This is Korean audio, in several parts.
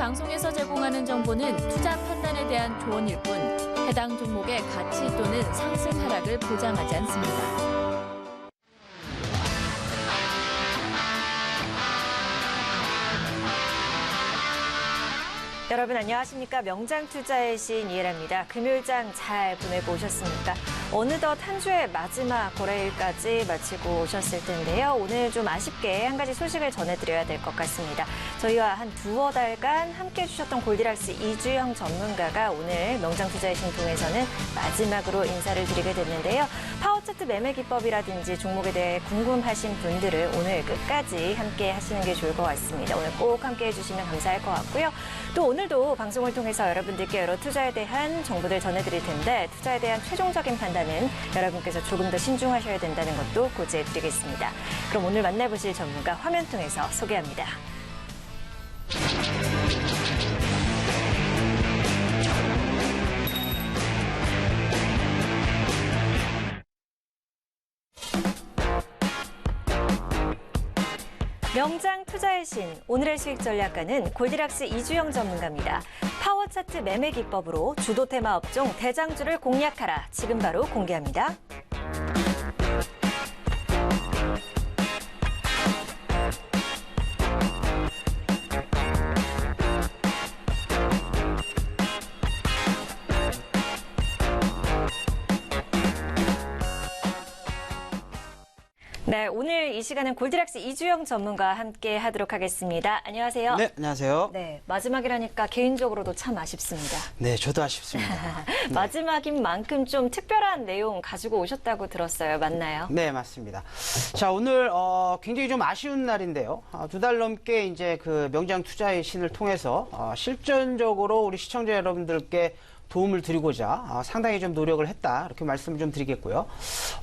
방송에서 제공하는 정보는 투자 판단에 대한 조언일 뿐 해당 종목의 가치 또는 상승 하락을 보장하지 않습니다. 여러분 안녕하십니까? 명장투자의 신 이혜라입니다. 금요일장 잘 보내고 오셨습니까? 어느덧 한 주의 마지막 거래일까지 마치고 오셨을 텐데요. 오늘 좀 아쉽게 한 가지 소식을 전해드려야 될 것 같습니다. 저희와 한 두어 달간 함께해 주셨던 골디락스 이주영 전문가가 오늘 명장투자의 신 통해서는 마지막으로 인사를 드리게 됐는데요. 파워차트 매매 기법이라든지 종목에 대해 궁금하신 분들은 오늘 끝까지 함께 하시는 게 좋을 것 같습니다. 오늘 꼭 함께해 주시면 감사할 것 같고요. 또 오늘도 방송을 통해서 여러분들께 여러 투자에 대한 정보들 전해드릴 텐데 투자에 대한 최종적인 판단은 여러분께서 조금 더 신중하셔야 된다는 것도 고지해드리겠습니다. 그럼 오늘 만나보실 전문가 화면 통해서 소개합니다. 명장 투자의 신, 오늘의 수익 전략가는 골디락스 이주영 전문가입니다. 파워차트 매매 기법으로 주도 테마 업종 대장주를 공략하라. 지금 바로 공개합니다. 네, 오늘 이 시간은 골디락스 이주영 전문가와 함께 하도록 하겠습니다. 안녕하세요. 네, 안녕하세요. 네, 마지막이라니까 개인적으로도 참 아쉽습니다. 네, 저도 아쉽습니다. 네. 마지막인 만큼 좀 특별한 내용 가지고 오셨다고 들었어요. 맞나요? 네, 맞습니다. 자, 오늘 굉장히 좀 아쉬운 날인데요. 두 달 넘게 이제 그 명장 투자의 신을 통해서 실전적으로 우리 시청자 여러분들께 도움을 드리고자 상당히 좀 노력을 했다. 이렇게 말씀을 좀 드리겠고요.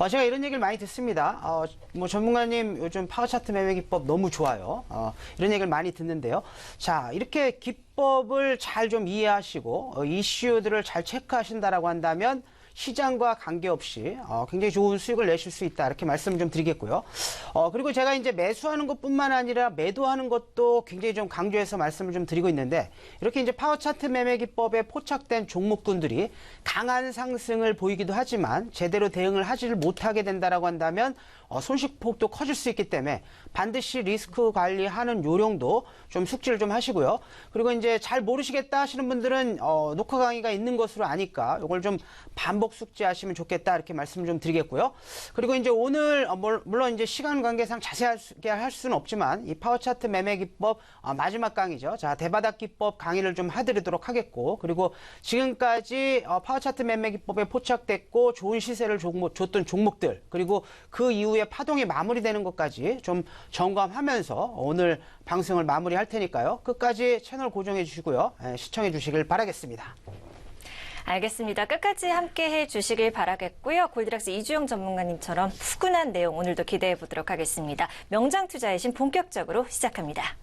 제가 이런 얘기를 많이 듣습니다. 뭐 전문가님 요즘 파워차트 매매 기법 너무 좋아요. 이런 얘기를 많이 듣는데요. 자, 이렇게 기법을 잘 좀 이해하시고 이슈들을 잘 체크하신다라고 한다면 시장과 관계없이 굉장히 좋은 수익을 내실 수 있다. 이렇게 말씀을 좀 드리겠고요. 그리고 제가 이제 매수하는 것뿐만 아니라 매도하는 것도 굉장히 좀 강조해서 말씀을 좀 드리고 있는데 이렇게 이제 파워차트 매매 기법에 포착된 종목군들이 강한 상승을 보이기도 하지만 제대로 대응을 하지를 못하게 된다라고 한다면 손실폭도 커질 수 있기 때문에 반드시 리스크 관리하는 요령도 좀 숙지를 좀 하시고요. 그리고 이제 잘 모르시겠다 하시는 분들은 녹화 강의가 있는 것으로 아니까 이걸 좀 반복 숙지하시면 좋겠다 이렇게 말씀 좀 드리겠고요. 그리고 이제 오늘 물론 이제 시간 관계상 자세하게 할 수는 없지만 이 파워차트 매매 기법 마지막 강의죠. 자, 대바닥 기법 강의를 좀 해드리도록 하겠고 그리고 지금까지 파워차트 매매 기법에 포착됐고 좋은 시세를 줬던 종목들 그리고 그 이후에 파동이 마무리되는 것까지 좀 점검하면서 오늘 방송을 마무리할 테니까요. 끝까지 채널 고정해 주시고요. 시청해 주시길 바라겠습니다. 알겠습니다. 끝까지 함께해 주시길 바라겠고요. 골디락스 이주영 전문가님처럼 푸근한 내용 오늘도 기대해 보도록 하겠습니다. 명장 투자의 신 본격적으로 시작합니다.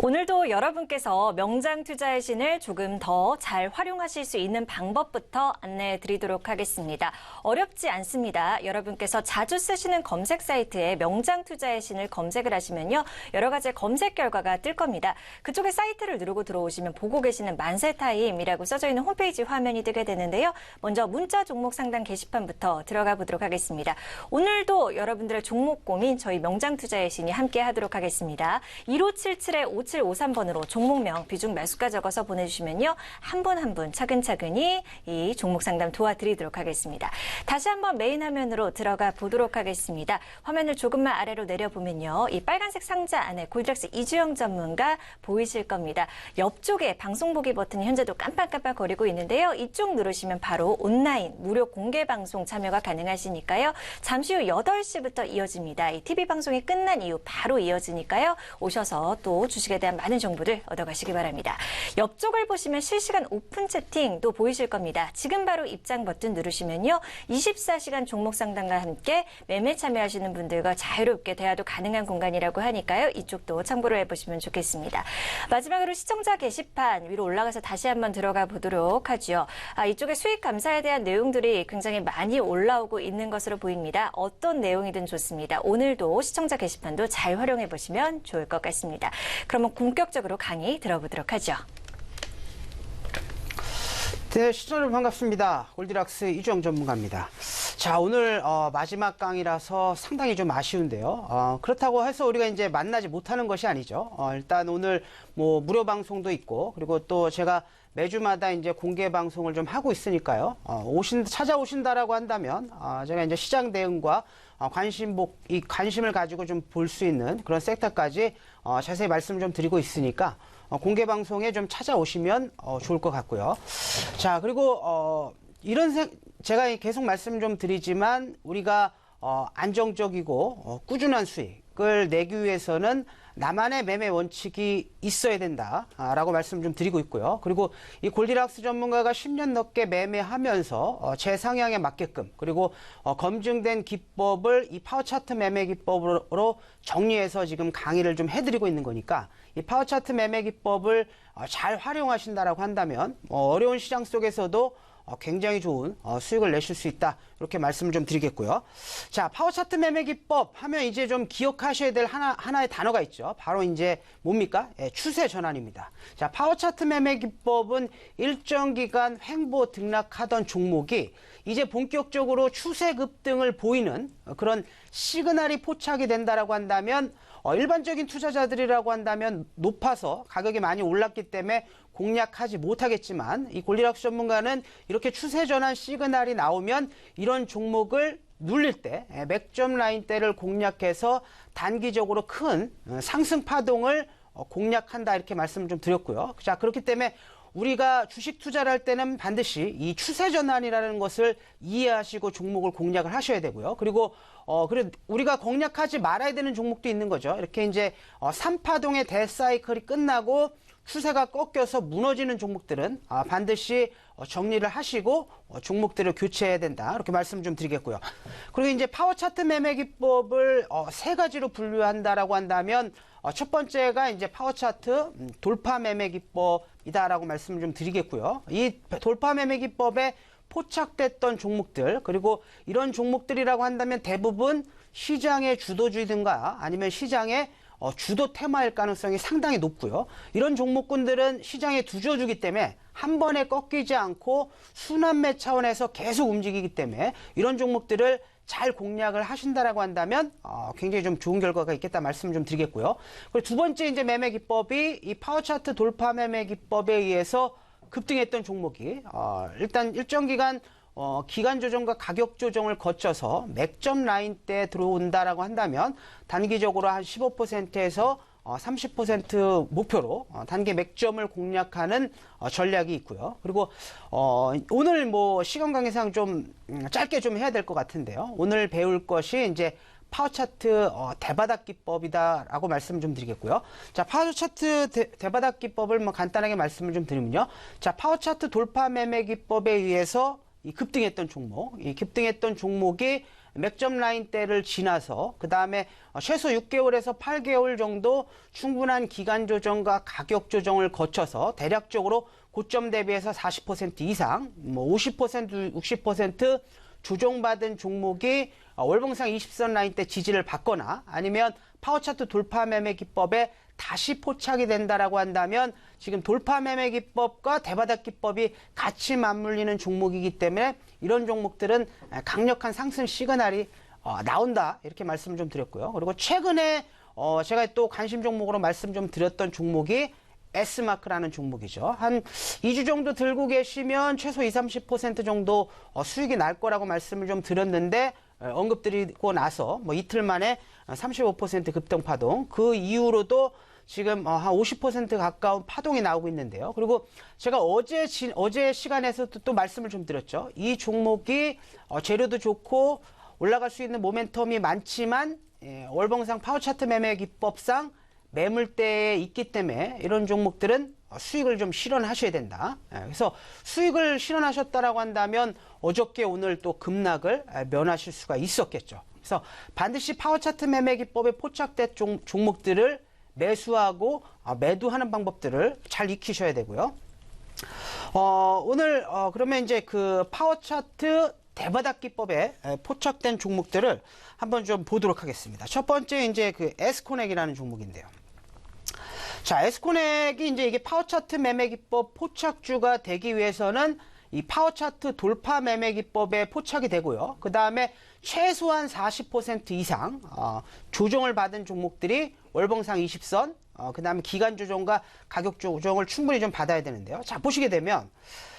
오늘도 여러분께서 명장 투자의 신을 조금 더 잘 활용하실 수 있는 방법부터 안내해 드리도록 하겠습니다. 어렵지 않습니다. 여러분께서 자주 쓰시는 검색 사이트에 명장 투자의 신을 검색을 하시면요. 여러 가지 검색 결과가 뜰 겁니다. 그쪽에 사이트를 누르고 들어오시면 보고 계시는 만세타임이라고 써져 있는 홈페이지 화면이 뜨게 되는데요. 먼저 문자 종목 상담 게시판부터 들어가 보도록 하겠습니다. 오늘도 여러분들의 종목 고민 저희 명장 투자의 신이 함께 하도록 하겠습니다. 1577-5753번으로 종목명, 비중, 매수가 적어서 보내주시면요. 한 분 한 분 차근차근히 이 종목 상담 도와드리도록 하겠습니다. 다시 한번 메인 화면으로 들어가 보도록 하겠습니다. 화면을 조금만 아래로 내려보면요. 이 빨간색 상자 안에 골디락스 이주영 전문가 보이실 겁니다. 옆쪽에 방송 보기 버튼이 현재도 깜빡깜빡 거리고 있는데요. 이쪽 누르시면 바로 온라인 무료 공개 방송 참여가 가능하시니까요. 잠시 후 8시부터 이어집니다. 이 TV 방송이 끝난 이후 바로 이어지니까요. 오셔서 또 주식에 대한 많은 정보들 얻어가시기 바랍니다. 옆쪽을 보시면 실시간 오픈 채팅도 보이실 겁니다. 지금 바로 입장 버튼 누르시면요. 24시간 종목 상담과 함께 매매 참여하시는 분들과 자유롭게 대화도 가능한 공간이라고 하니까요. 이쪽도 참고를 해보시면 좋겠습니다. 마지막으로 시청자 게시판 위로 올라가서 다시 한번 들어가 보도록 하죠. 이쪽에 수익 감사에 대한 내용들이 굉장히 많이 올라오고 있는 것으로 보입니다. 어떤 내용이든 좋습니다. 오늘도 시청자 게시판도 잘 활용해 보시면 좋을 것 같습니다. 그러면 본격적으로 강의 들어보도록 하죠. 네, 시청자 여러분 반갑습니다. 골디락스 이주영 전문가입니다. 자, 오늘 마지막 강의라서 상당히 좀 아쉬운데요. 그렇다고 해서 우리가 이제 만나지 못하는 것이 아니죠. 일단 오늘 뭐 무료 방송도 있고, 그리고 또 제가 매주마다 이제 공개 방송을 좀 하고 있으니까요. 찾아오신다라고 한다면 제가 이제 시장 대응과 이 관심을 가지고 좀 볼 수 있는 그런 섹터까지 자세히 말씀 좀 드리고 있으니까 공개 방송에 좀 찾아오시면 좋을 것 같고요. 자, 그리고 제가 계속 말씀 좀 드리지만 우리가 안정적이고 꾸준한 수익을 내기 위해서는 나만의 매매 원칙이 있어야 된다라고 말씀 좀 드리고 있고요. 그리고 이 골디락스 전문가가 10년 넘게 매매하면서 제 상향에 맞게끔, 그리고 검증된 기법을 이 파워 차트 매매 기법으로 정리해서 지금 강의를 좀 해드리고 있는 거니까, 이 파워 차트 매매 기법을 잘 활용하신다라고 한다면 어려운 시장 속에서도 굉장히 좋은 수익을 내실 수 있다, 이렇게 말씀을 좀 드리겠고요. 자, 파워 차트 매매 기법 하면 이제 좀 기억하셔야 될 하나의 단어가 있죠. 바로 이제 뭡니까? 추세 전환입니다. 자, 파워 차트 매매 기법은 일정 기간 횡보 등락하던 종목이 이제 본격적으로 추세 급등을 보이는 그런 시그널이 포착이 된다라고 한다면, 일반적인 투자자들이라고 한다면 높아서 가격이 많이 올랐기 때문에 공략하지 못하겠지만, 이 골디락스 전문가는 이렇게 추세 전환 시그널이 나오면 이런 종목을 눌릴 때 맥점 라인대를 공략해서 단기적으로 큰 상승 파동을 공략한다, 이렇게 말씀을 좀 드렸고요. 자, 그렇기 때문에 우리가 주식 투자를 할 때는 반드시 이 추세 전환이라는 것을 이해하시고 종목을 공략을 하셔야 되고요. 그리고 우리가 공략하지 말아야 되는 종목도 있는 거죠. 이렇게 이제 3파동의 대사이클이 끝나고 추세가 꺾여서 무너지는 종목들은 반드시 정리를 하시고 종목들을 교체해야 된다, 이렇게 말씀 좀 드리겠고요. 그리고 이제 파워 차트 매매 기법을 세 가지로 분류한다라고 한다면, 첫 번째가 이제 파워 차트 돌파 매매 기법이다라고 말씀을 좀 드리겠고요. 이 돌파 매매 기법에 포착됐던 종목들, 그리고 이런 종목들이라고 한다면 대부분 시장의 주도주의든가 아니면 시장의 주도 테마일 가능성이 상당히 높고요. 이런 종목군들은 시장의 두조주기 때문에 한 번에 꺾이지 않고 순환매 차원에서 계속 움직이기 때문에 이런 종목들을 잘 공략을 하신다라고 한다면 굉장히 좀 좋은 결과가 있겠다 말씀 좀 드리겠고요. 그리고 두 번째 이제 매매 기법이 이 파워 차트 돌파 매매 기법에 의해서 급등했던 종목이 일단 일정 기간 기간 조정과 가격 조정을 거쳐서 맥점 라인대에 들어온다라고 한다면 단기적으로 한 15%에서 30% 목표로 단기 맥점을 공략하는 전략이 있고요. 그리고 오늘 뭐 시간 관계상 좀 짧게 좀 해야 될 것 같은데요. 오늘 배울 것이 이제 파워 차트 대바닥 기법이다라고 말씀을 좀 드리겠고요. 자, 파워 차트 대바닥 기법을 뭐 간단하게 말씀을 좀 드리면요. 자, 파워 차트 돌파 매매 기법에 의해서 이 급등했던 종목이 맥점 라인대를 지나서 그 다음에 최소 6개월에서 8개월 정도 충분한 기간 조정과 가격 조정을 거쳐서 대략적으로 고점 대비해서 40% 이상, 뭐 50%, 60% 조정받은 종목이 월봉상 20선 라인대 지지를 받거나 아니면 파워 차트 돌파 매매 기법에 다시 포착이 된다라고 한다면, 지금 돌파 매매 기법과 대바닥 기법이 같이 맞물리는 종목이기 때문에 이런 종목들은 강력한 상승 시그널이 나온다, 이렇게 말씀을 좀 드렸고요. 그리고 최근에 제가 또 관심 종목으로 말씀 좀 드렸던 종목이 S마크라는 종목이죠. 한 2주 정도 들고 계시면 최소 20-30% 정도 수익이 날 거라고 말씀을 좀 드렸는데, 언급드리고 나서 뭐 이틀 만에 35% 급등 파동, 그 이후로도 지금 한 50% 가까운 파동이 나오고 있는데요. 그리고 제가 어제 시간에서 또 말씀을 좀 드렸죠. 이 종목이 재료도 좋고 올라갈 수 있는 모멘텀이 많지만 월봉상 파워 차트 매매 기법상 매물대에 있기 때문에 이런 종목들은 수익을 좀 실현하셔야 된다. 그래서 수익을 실현하셨다라고 한다면 어저께 오늘 또 급락을 면하실 수가 있었겠죠. 그래서 반드시 파워차트 매매 기법에 포착된 종목들을 매수하고 매도하는 방법들을 잘 익히셔야 되고요. 오늘 그러면 이제 그 파워차트 대바닥 기법에 포착된 종목들을 한번 좀 보도록 하겠습니다. 첫 번째 이제 그 에스코넥이라는 종목인데요. 자, 에스코넥이 이제 이게 파워차트 매매 기법 포착주가 되기 위해서는 이 파워차트 돌파 매매 기법에 포착이 되고요. 그 다음에 최소한 40% 이상 조정을 받은 종목들이 월봉상 20선, 그 다음에 기간 조정과 가격 조정을 충분히 좀 받아야 되는데요. 자, 보시게 되면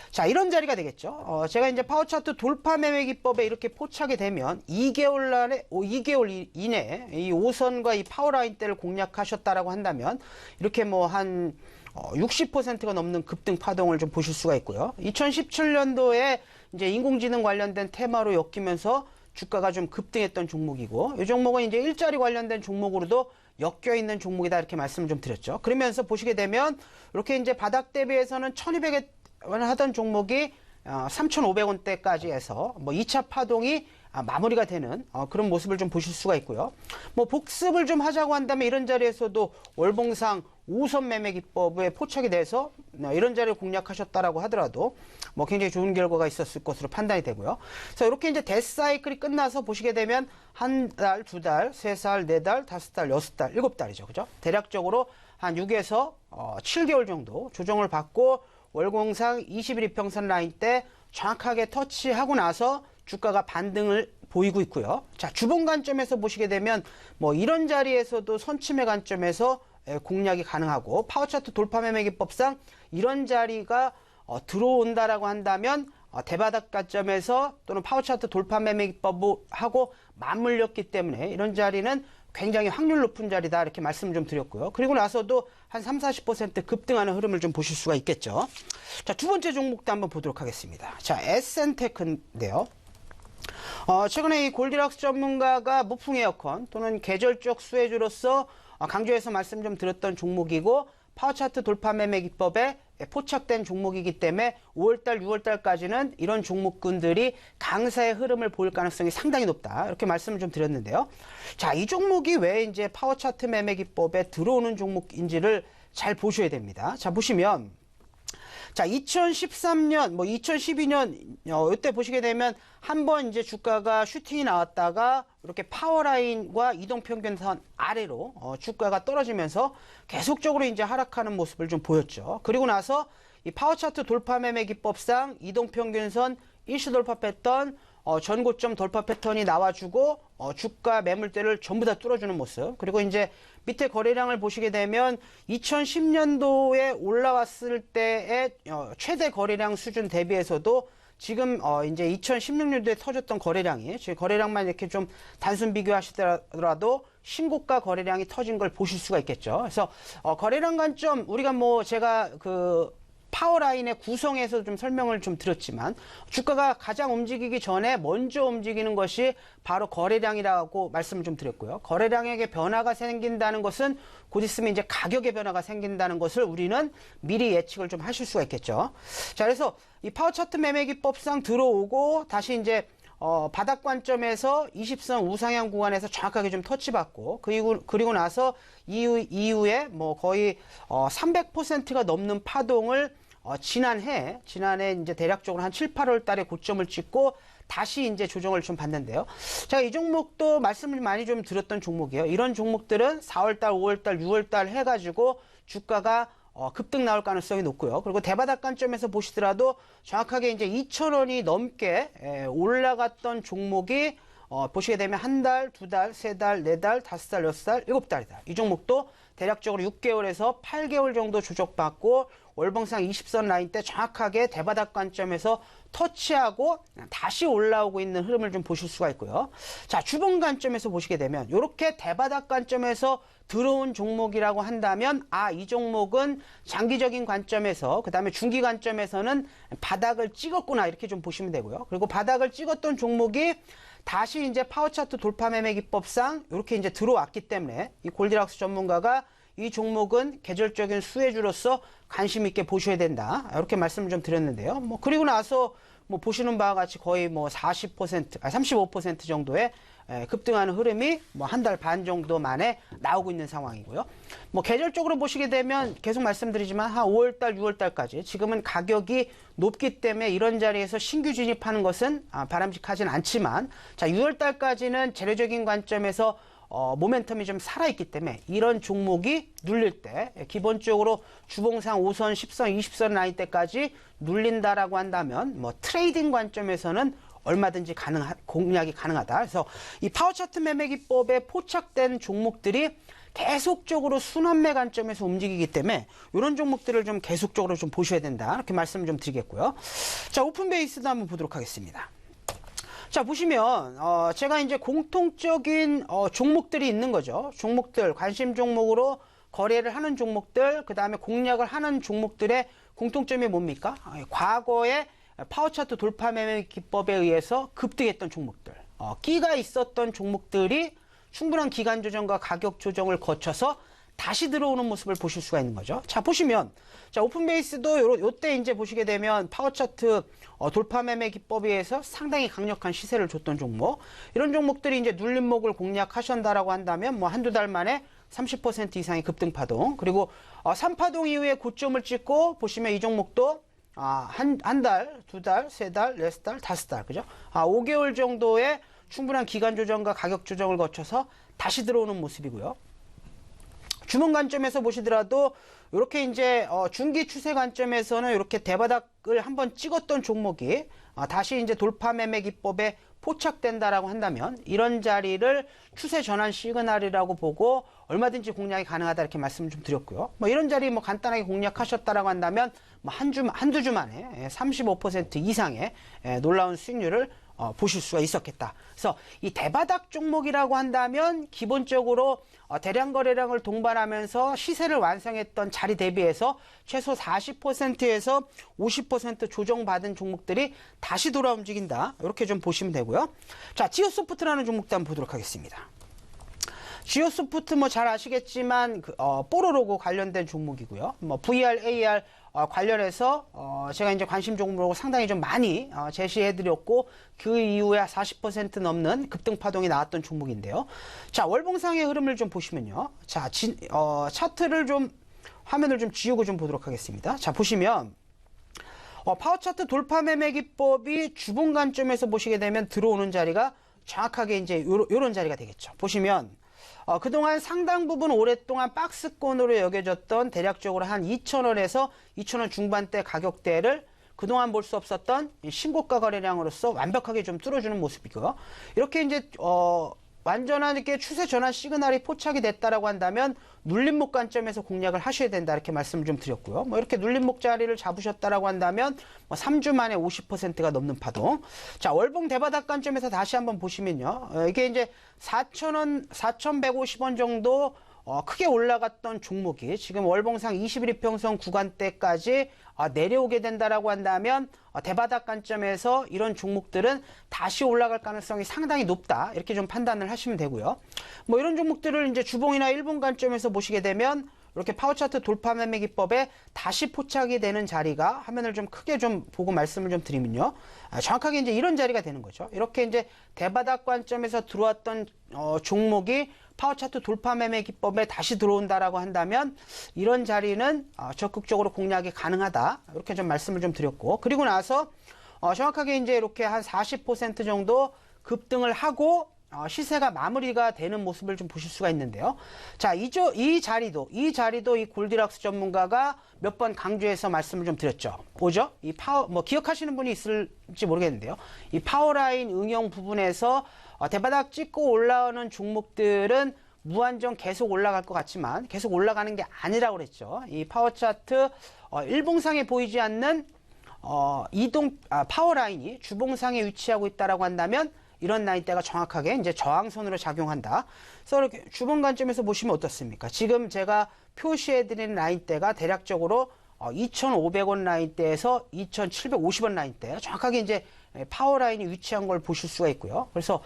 자, 이런 자리가 되겠죠. 제가 이제 파워차트 돌파 매매 기법에 이렇게 포착이 되면 2개월 이내에 이 5선과 이 파워라인대를 공략하셨다라고 한다면 이렇게 뭐 한 60%가 넘는 급등 파동을 좀 보실 수가 있고요. 2017년도에 이제 인공지능 관련된 테마로 엮이면서 주가가 좀 급등했던 종목이고, 이 종목은 이제 일자리 관련된 종목으로도 엮여 있는 종목이다 이렇게 말씀을 좀 드렸죠. 그러면서 보시게 되면 이렇게 이제 바닥 대비해서는 1200에 하던 종목이 3,500원대까지 해서 뭐 2차 파동이 마무리가 되는 그런 모습을 좀 보실 수가 있고요. 뭐 복습을 좀 하자고 한다면 이런 자리에서도 월봉상 5선 매매 기법에 포착이 돼서 이런 자리를 공략하셨다라고 하더라도 뭐 굉장히 좋은 결과가 있었을 것으로 판단이 되고요. 그래서 이렇게 이제 데스사이클이 끝나서 보시게 되면 한 달, 두 달, 세 달, 네 달, 다섯 달, 여섯 달, 일곱 달이죠. 그죠? 대략적으로 한 6에서 7개월 정도 조정을 받고 월봉상 21 이평선 라인 때 정확하게 터치하고 나서 주가가 반등을 보이고 있고요. 자, 주봉 관점에서 보시게 되면 뭐 이런 자리에서도 선침해 관점에서 공략이 가능하고 파워차트 돌파 매매 기법상 이런 자리가 들어온다라고 한다면 대바닥 관점에서 또는 파워차트 돌파 매매 기법하고 맞물렸기 때문에 이런 자리는 굉장히 확률 높은 자리다 이렇게 말씀을 좀 드렸고요. 그리고 나서도 한 30-40% 급등하는 흐름을 좀 보실 수가 있겠죠. 자, 두 번째 종목도 한번 보도록 하겠습니다. 자, 에센테크인데요. 최근에 이 골디락스 전문가가 무풍 에어컨 또는 계절적 수혜주로서 강조해서 말씀 좀 드렸던 종목이고 파워차트 돌파 매매 기법에 포착된 종목이기 때문에 5월달, 6월달까지는 이런 종목군들이 강세의 흐름을 보일 가능성이 상당히 높다. 이렇게 말씀을 좀 드렸는데요. 자, 이 종목이 왜 이제 파워차트 매매 기법에 들어오는 종목인지를 잘 보셔야 됩니다. 자, 보시면 자, 2013년, 뭐 2012년 이때 보시게 되면 한번 이제 주가가 슈팅이 나왔다가 이렇게 파워라인과 이동평균선 아래로 주가가 떨어지면서 계속적으로 이제 하락하는 모습을 좀 보였죠. 그리고 나서 이 파워차트 돌파 매매 기법상 이동평균선 일시 돌파 패턴, 전고점 돌파 패턴이 나와주고 주가 매물대를 전부 다 뚫어주는 모습. 그리고 이제 밑에 거래량을 보시게 되면 2010년도에 올라왔을 때의 최대 거래량 수준 대비해서도 지금 이제 2016년도에 터졌던 거래량이 지금 거래량만 이렇게 좀 단순 비교하시더라도 신고가 거래량이 터진 걸 보실 수가 있겠죠. 그래서 거래량 관점 우리가 뭐 제가 그 파워라인의 구성에서 좀 설명을 좀 드렸지만 주가가 가장 움직이기 전에 먼저 움직이는 것이 바로 거래량이라고 말씀을 좀 드렸고요. 거래량에게 변화가 생긴다는 것은 곧 있으면 이제 가격의 변화가 생긴다는 것을 우리는 미리 예측을 좀 하실 수가 있겠죠. 자, 그래서 이 파워차트 매매 기법상 들어오고 다시 이제 바닥 관점에서 20선 우상향 구간에서 정확하게 좀 터치받고 그리고 나서 이후에 뭐 거의 300%가 넘는 파동을 지난해 이제 대략적으로 한 7, 8월 달에 고점을 찍고 다시 이제 조정을 좀 받는데요. 제가 이 종목도 말씀을 많이 좀 드렸던 종목이에요. 이런 종목들은 4월 달, 5월 달, 6월 달 해가지고 주가가 급등 나올 가능성이 높고요. 그리고 대바닥 관점에서 보시더라도 정확하게 이제 2,000원이 넘게 올라갔던 종목이 보시게 되면 한 달, 두 달, 세 달, 네 달, 다섯 달, 여섯 달, 일곱 달이다. 이 종목도 대략적으로 6개월에서 8개월 정도 조정받고 월봉상 20선 라인 때 정확하게 대바닥 관점에서 터치하고 다시 올라오고 있는 흐름을 좀 보실 수가 있고요. 자, 주봉 관점에서 보시게 되면 이렇게 대바닥 관점에서 들어온 종목이라고 한다면 이 종목은 장기적인 관점에서 그다음에 중기 관점에서는 바닥을 찍었구나 이렇게 좀 보시면 되고요. 그리고 바닥을 찍었던 종목이 다시 이제 파워차트 돌파 매매 기법상 이렇게 이제 들어왔기 때문에 이 골디락스 전문가가 이 종목은 계절적인 수혜주로서 관심 있게 보셔야 된다. 이렇게 말씀을 좀 드렸는데요. 뭐 그리고 나서 뭐 보시는 바와 같이 거의 뭐 35% 정도의 급등하는 흐름이 뭐 한 달 반 정도 만에 나오고 있는 상황이고요. 뭐 계절적으로 보시게 되면 계속 말씀드리지만 한 5월달, 6월달까지 지금은 가격이 높기 때문에 이런 자리에서 신규 진입하는 것은 바람직하진 않지만 자 6월달까지는 재료적인 관점에서 모멘텀이 좀 살아있기 때문에 이런 종목이 눌릴 때 기본적으로 주봉상 5선, 10선, 20선 라인대까지 눌린다라고 한다면 뭐 트레이딩 관점에서는 얼마든지 공략이 가능하다. 그래서 이 파워차트 매매 기법에 포착된 종목들이 계속적으로 순환매 관점에서 움직이기 때문에 이런 종목들을 좀 계속적으로 좀 보셔야 된다. 이렇게 말씀을 좀 드리겠고요. 자, 오픈 베이스도 한번 보도록 하겠습니다. 자, 보시면 제가 이제 공통적인 종목들이 있는 거죠. 종목들, 관심 종목으로 거래를 하는 종목들, 그 다음에 공략을 하는 종목들의 공통점이 뭡니까? 과거에 파워차트 돌파 매매 기법에 의해서 급등했던 종목들, 끼가 있었던 종목들이 충분한 기간 조정과 가격 조정을 거쳐서 다시 들어오는 모습을 보실 수가 있는 거죠. 자, 보시면, 자, 오픈 베이스도 요때 이제 보시게 되면 파워차트 돌파 매매 기법에 의해서 상당히 강력한 시세를 줬던 종목, 이런 종목들이 이제 눌림목을 공략하신다라고 한다면 뭐 한두 달 만에 30% 이상의 급등 파동, 그리고 3파동 이후에 고점을 찍고 보시면 이 종목도 한 달, 두 달, 세 달, 네 달, 다섯 달, 그죠? 5개월 정도의 충분한 기간 조정과 가격 조정을 거쳐서 다시 들어오는 모습이고요. 주문 관점에서 보시더라도 이렇게 이제 중기 추세 관점에서는 이렇게 대바닥을 한번 찍었던 종목이 다시 이제 돌파 매매 기법에 포착된다라고 한다면 이런 자리를 추세 전환 시그널이라고 보고 얼마든지 공략이 가능하다 이렇게 말씀을 좀 드렸고요. 뭐 이런 자리 뭐 간단하게 공략하셨다라고 한다면 뭐 한두 주 만에 35% 이상의 놀라운 수익률을 보실 수가 있었겠다. 그래서 이 대바닥 종목이라고 한다면 기본적으로 대량 거래량을 동반하면서 시세를 완성했던 자리 대비해서 최소 40%에서 50% 조정받은 종목들이 다시 돌아 움직인다. 이렇게 좀 보시면 되고요. 자, 지오소프트라는 종목도 한번 보도록 하겠습니다. 지오소프트 뭐 잘 아시겠지만 뽀로로고 관련된 종목이고요. 뭐 VR, AR 관련해서 제가 이제 관심 종목으로 상당히 좀 많이 제시해드렸고 그 이후에 40% 넘는 급등 파동이 나왔던 종목인데요. 자, 월봉상의 흐름을 좀 보시면요. 자, 차트를 좀 화면을 좀 지우고 좀 보도록 하겠습니다. 자, 보시면 파워차트 돌파 매매 기법이 주봉 관점에서 보시게 되면 들어오는 자리가 정확하게 이제 요런 자리가 되겠죠. 보시면 그동안 상당 부분 오랫동안 박스권으로 여겨졌던 대략적으로 한 2,000원에서 2,000원 중반대 가격대를 그동안 볼 수 없었던 신고가 거래량으로서 완벽하게 좀 뚫어주는 모습이고요. 이렇게 이제 완전한 이렇게 추세 전환 시그널이 포착이 됐다라고 한다면 눌림목 관점에서 공략을 하셔야 된다 이렇게 말씀을 좀 드렸고요. 뭐 이렇게 눌림목 자리를 잡으셨다라고 한다면 뭐 3주 만에 50%가 넘는 파동. 자, 월봉 대바닥 관점에서 다시 한번 보시면요. 이게 이제 4,000원, 4,150원 정도 크게 올라갔던 종목이 지금 월봉상 21평선 구간대까지 내려오게 된다라고 한다면 대바닥 관점에서 이런 종목들은 다시 올라갈 가능성이 상당히 높다 이렇게 좀 판단을 하시면 되고요. 뭐 이런 종목들을 이제 주봉이나 일봉 관점에서 보시게 되면 이렇게 파워차트 돌파 매매 기법에 다시 포착이 되는 자리가 화면을 좀 크게 좀 보고 말씀을 좀 드리면요. 정확하게 이제 이런 자리가 되는 거죠. 이렇게 이제 대바닥 관점에서 들어왔던 종목이 파워차트 돌파 매매 기법에 다시 들어온다라고 한다면 이런 자리는 적극적으로 공략이 가능하다. 이렇게 좀 말씀을 좀 드렸고 그리고 나서 정확하게 이제 이렇게 한 40% 정도 급등을 하고 시세가 마무리가 되는 모습을 좀 보실 수가 있는데요. 자, 이 자리도 이 골디락스 전문가가 몇 번 강조해서 말씀을 좀 드렸죠. 뭐죠? 이 뭐 기억하시는 분이 있을지 모르겠는데요. 이 파워라인 응용 부분에서 대바닥 찍고 올라오는 종목들은 무한정 계속 올라갈 것 같지만 계속 올라가는 게 아니라고 그랬죠. 이 파워차트 일봉상에 보이지 않는 파워라인이 주봉상에 위치하고 있다라고 한다면 이런 라인대가 정확하게 이제 저항선으로 작용한다. 그래서 이렇게 주봉 관점에서 보시면 어떻습니까? 지금 제가 표시해드리는 라인대가 대략적으로 2,500원 라인대에서 2,750원 라인대 정확하게 이제 파워라인이 위치한 걸 보실 수가 있고요. 그래서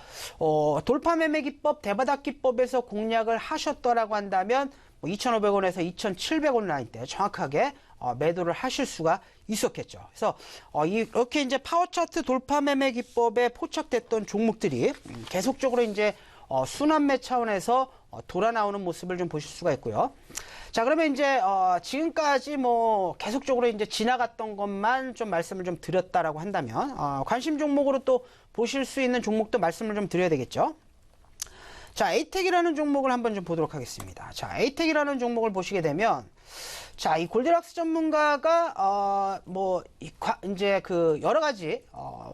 돌파 매매 기법, 대바닥 기법에서 공략을 하셨더라고 한다면 2,500원에서 2,700원 라인대 정확하게 매도를 하실 수가 있었겠죠. 그래서 이렇게 이제 파워 차트 돌파 매매 기법에 포착됐던 종목들이 계속적으로 이제 순환매 차원에서 돌아 나오는 모습을 좀 보실 수가 있고요. 자, 그러면 이제 지금까지 뭐 계속적으로 이제 지나갔던 것만 좀 말씀을 좀 드렸다라고 한다면 관심 종목으로 또 보실 수 있는 종목도 말씀을 좀 드려야 되겠죠. 자, 에이텍이라는 종목을 한번 좀 보도록 하겠습니다. 자, 에이텍이라는 종목을 보시게 되면, 자, 이 골드락스 전문가가, 이제 그 여러 가지,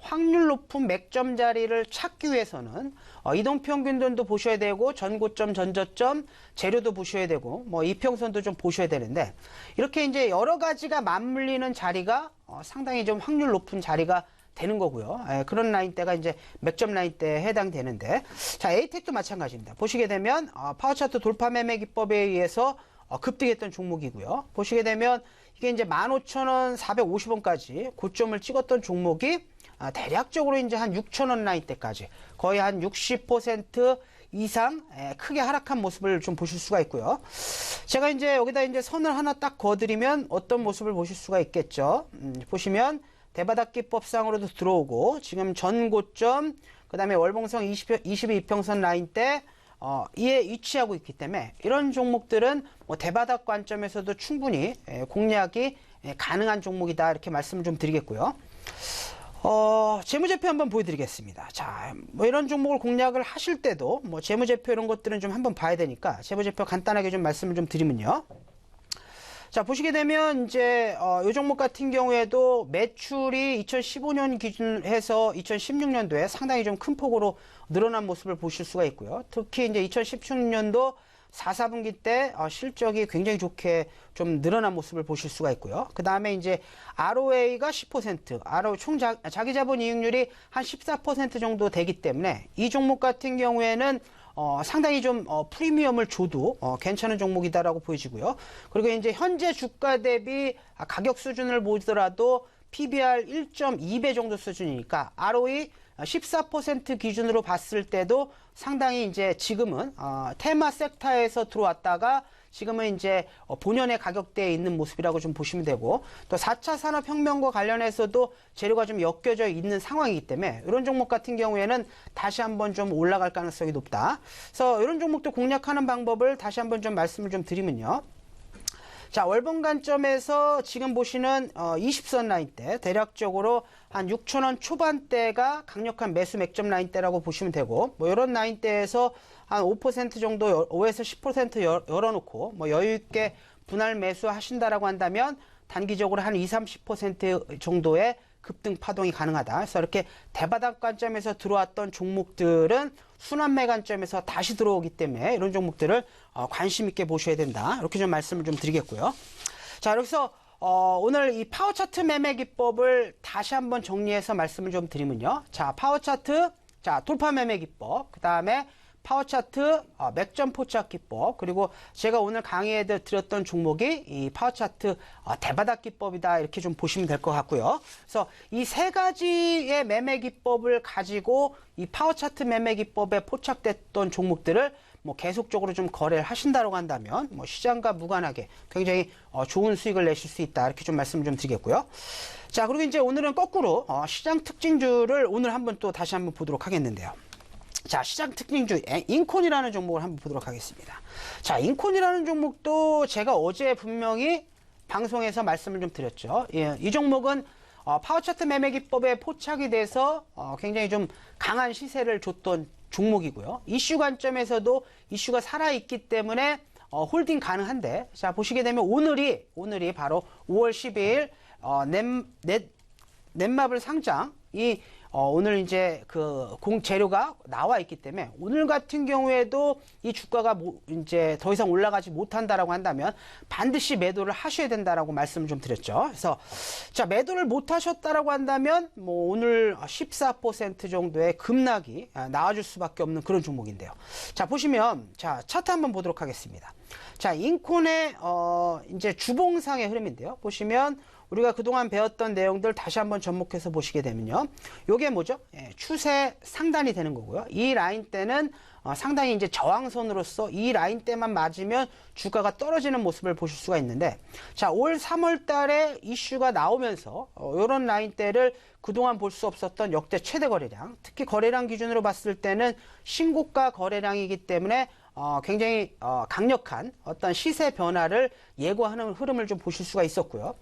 확률 높은 맥점 자리를 찾기 위해서는, 이동평균선도 보셔야 되고, 전고점, 전저점, 재료도 보셔야 되고, 이평선도 좀 보셔야 되는데, 이렇게 이제 여러 가지가 맞물리는 자리가 상당히 좀 확률 높은 자리가 되는 거고요. 그런 라인대가 이제 맥점 라인대에 해당되는데, 자, 에이텍도 마찬가지입니다. 보시게 되면 파워차트 돌파 매매 기법에 의해서 급등했던 종목이고요. 보시게 되면 이게 이제 15,000원, 450원까지 고점을 찍었던 종목이 대략적으로 이제 한 6,000원 라인대까지 거의 한 60% 이상 크게 하락한 모습을 좀 보실 수가 있고요. 제가 이제 여기다 이제 선을 하나 딱 그어드리면 어떤 모습을 보실 수가 있겠죠. 보시면 대바닥 기법상으로도 들어오고 지금 전고점 그 다음에 월봉성 22이평선 라인대 이에 위치하고 있기 때문에 이런 종목들은 뭐 대바닥 관점에서도 충분히 공략이 가능한 종목이다 이렇게 말씀을 좀 드리겠고요. 재무제표 한번 보여드리겠습니다. 자, 뭐 이런 종목을 공략을 하실 때도 뭐 재무제표 이런 것들은 좀 한번 봐야 되니까 재무제표 간단하게 좀 말씀을 좀 드리면요. 자, 보시게 되면 이제 이 종목 같은 경우에도 매출이 2015년 기준해서 2016년도에 상당히 좀 큰 폭으로 늘어난 모습을 보실 수가 있고요. 특히 이제 2017년도 4, 4분기 때 실적이 굉장히 좋게 좀 늘어난 모습을 보실 수가 있고요. 그 다음에 이제 ROA가 10%, 총 자기 자본 이익률이 한 14% 정도 되기 때문에 이 종목 같은 경우에는 상당히 좀 프리미엄을 줘도 괜찮은 종목이다라고 보여지고요. 그리고 이제 현재 주가 대비 가격 수준을 보더라도 PBR 1.2배 정도 수준이니까 ROE 14% 기준으로 봤을 때도 상당히 이제 지금은 테마 섹터에서 들어왔다가 지금은 이제 본연의 가격대에 있는 모습이라고 좀 보시면 되고 또 4차 산업혁명과 관련해서도 재료가 좀 엮여져 있는 상황이기 때문에 이런 종목 같은 경우에는 다시 한번 좀 올라갈 가능성이 높다. 그래서 이런 종목도 공략하는 방법을 다시 한번 좀 말씀을 좀 드리면요. 자, 월봉 관점에서 지금 보시는 20선 라인대 대략적으로 한 6,000원 초반대가 강력한 매수 맥점 라인대라고 보시면 되고 뭐 이런 라인대에서 한 5% 정도 5에서 10% 열어놓고 뭐 여유 있게 분할 매수 하신다라고 한다면 단기적으로 한 20-30% 정도의 급등 파동이 가능하다. 그래서 이렇게 대바닥 관점에서 들어왔던 종목들은 순환매 관점에서 다시 들어오기 때문에 이런 종목들을 관심 있게 보셔야 된다. 이렇게 좀 말씀을 좀 드리겠고요. 자, 여기서 오늘 이 파워 차트 매매 기법을 다시 한번 정리해서 말씀을 좀 드리면요. 자, 파워 차트, 자, 돌파 매매 기법, 그 다음에 파워 차트, 맥점 포착 기법, 그리고 제가 오늘 강의에 드렸던 종목이 이 파워 차트 대바닥 기법이다 이렇게 좀 보시면 될 것 같고요. 그래서 이 세 가지의 매매 기법을 가지고 이 파워 차트 매매 기법에 포착됐던 종목들을 뭐 계속적으로 좀 거래를 하신다고 한다면 뭐 시장과 무관하게 굉장히 좋은 수익을 내실 수 있다 이렇게 좀 말씀을 좀 드리겠고요. 자, 그리고 이제 오늘은 거꾸로 시장 특징주를 오늘 한번 또 다시 한번 보도록 하겠는데요. 자, 시장 특징주 인콘이라는 종목을 한번 보도록 하겠습니다. 자, 인콘이라는 종목도 제가 어제 분명히 방송에서 말씀을 좀 드렸죠. 예, 이 종목은 파워차트 매매 기법에 포착이 돼서 굉장히 좀 강한 시세를 줬던 종목이고요. 이슈 관점에서도 이슈가 살아있기 때문에 홀딩 가능한데, 자, 보시게 되면 오늘이 바로 5월 12일 넷마블 상장이 오늘 이제 그 재료가 나와 있기 때문에 오늘 같은 경우에도 이 주가가 이제 더 이상 올라가지 못한다라고 한다면 반드시 매도를 하셔야 된다라고 말씀을 좀 드렸죠. 그래서 자, 매도를 못 하셨다라고 한다면 뭐 오늘 14% 정도의 급락이 나와줄 수밖에 없는 그런 종목인데요. 자, 보시면 자, 차트 한번 보도록 하겠습니다. 자, 인콘의 이제 주봉상의 흐름인데요. 보시면 우리가 그동안 배웠던 내용들 다시 한번 접목해서 보시게 되면요. 요게 뭐죠? 추세 상단이 되는 거고요. 이 라인대는 상당히 이제 저항선으로서 이 라인대만 맞으면 주가가 떨어지는 모습을 보실 수가 있는데, 자, 올 3월 달에 이슈가 나오면서 요런 라인대를 그동안 볼 수 없었던 역대 최대 거래량, 특히 거래량 기준으로 봤을 때는 신고가 거래량이기 때문에 굉장히 강력한 어떤 시세 변화를 예고하는 흐름을 좀 보실 수가 있었고요.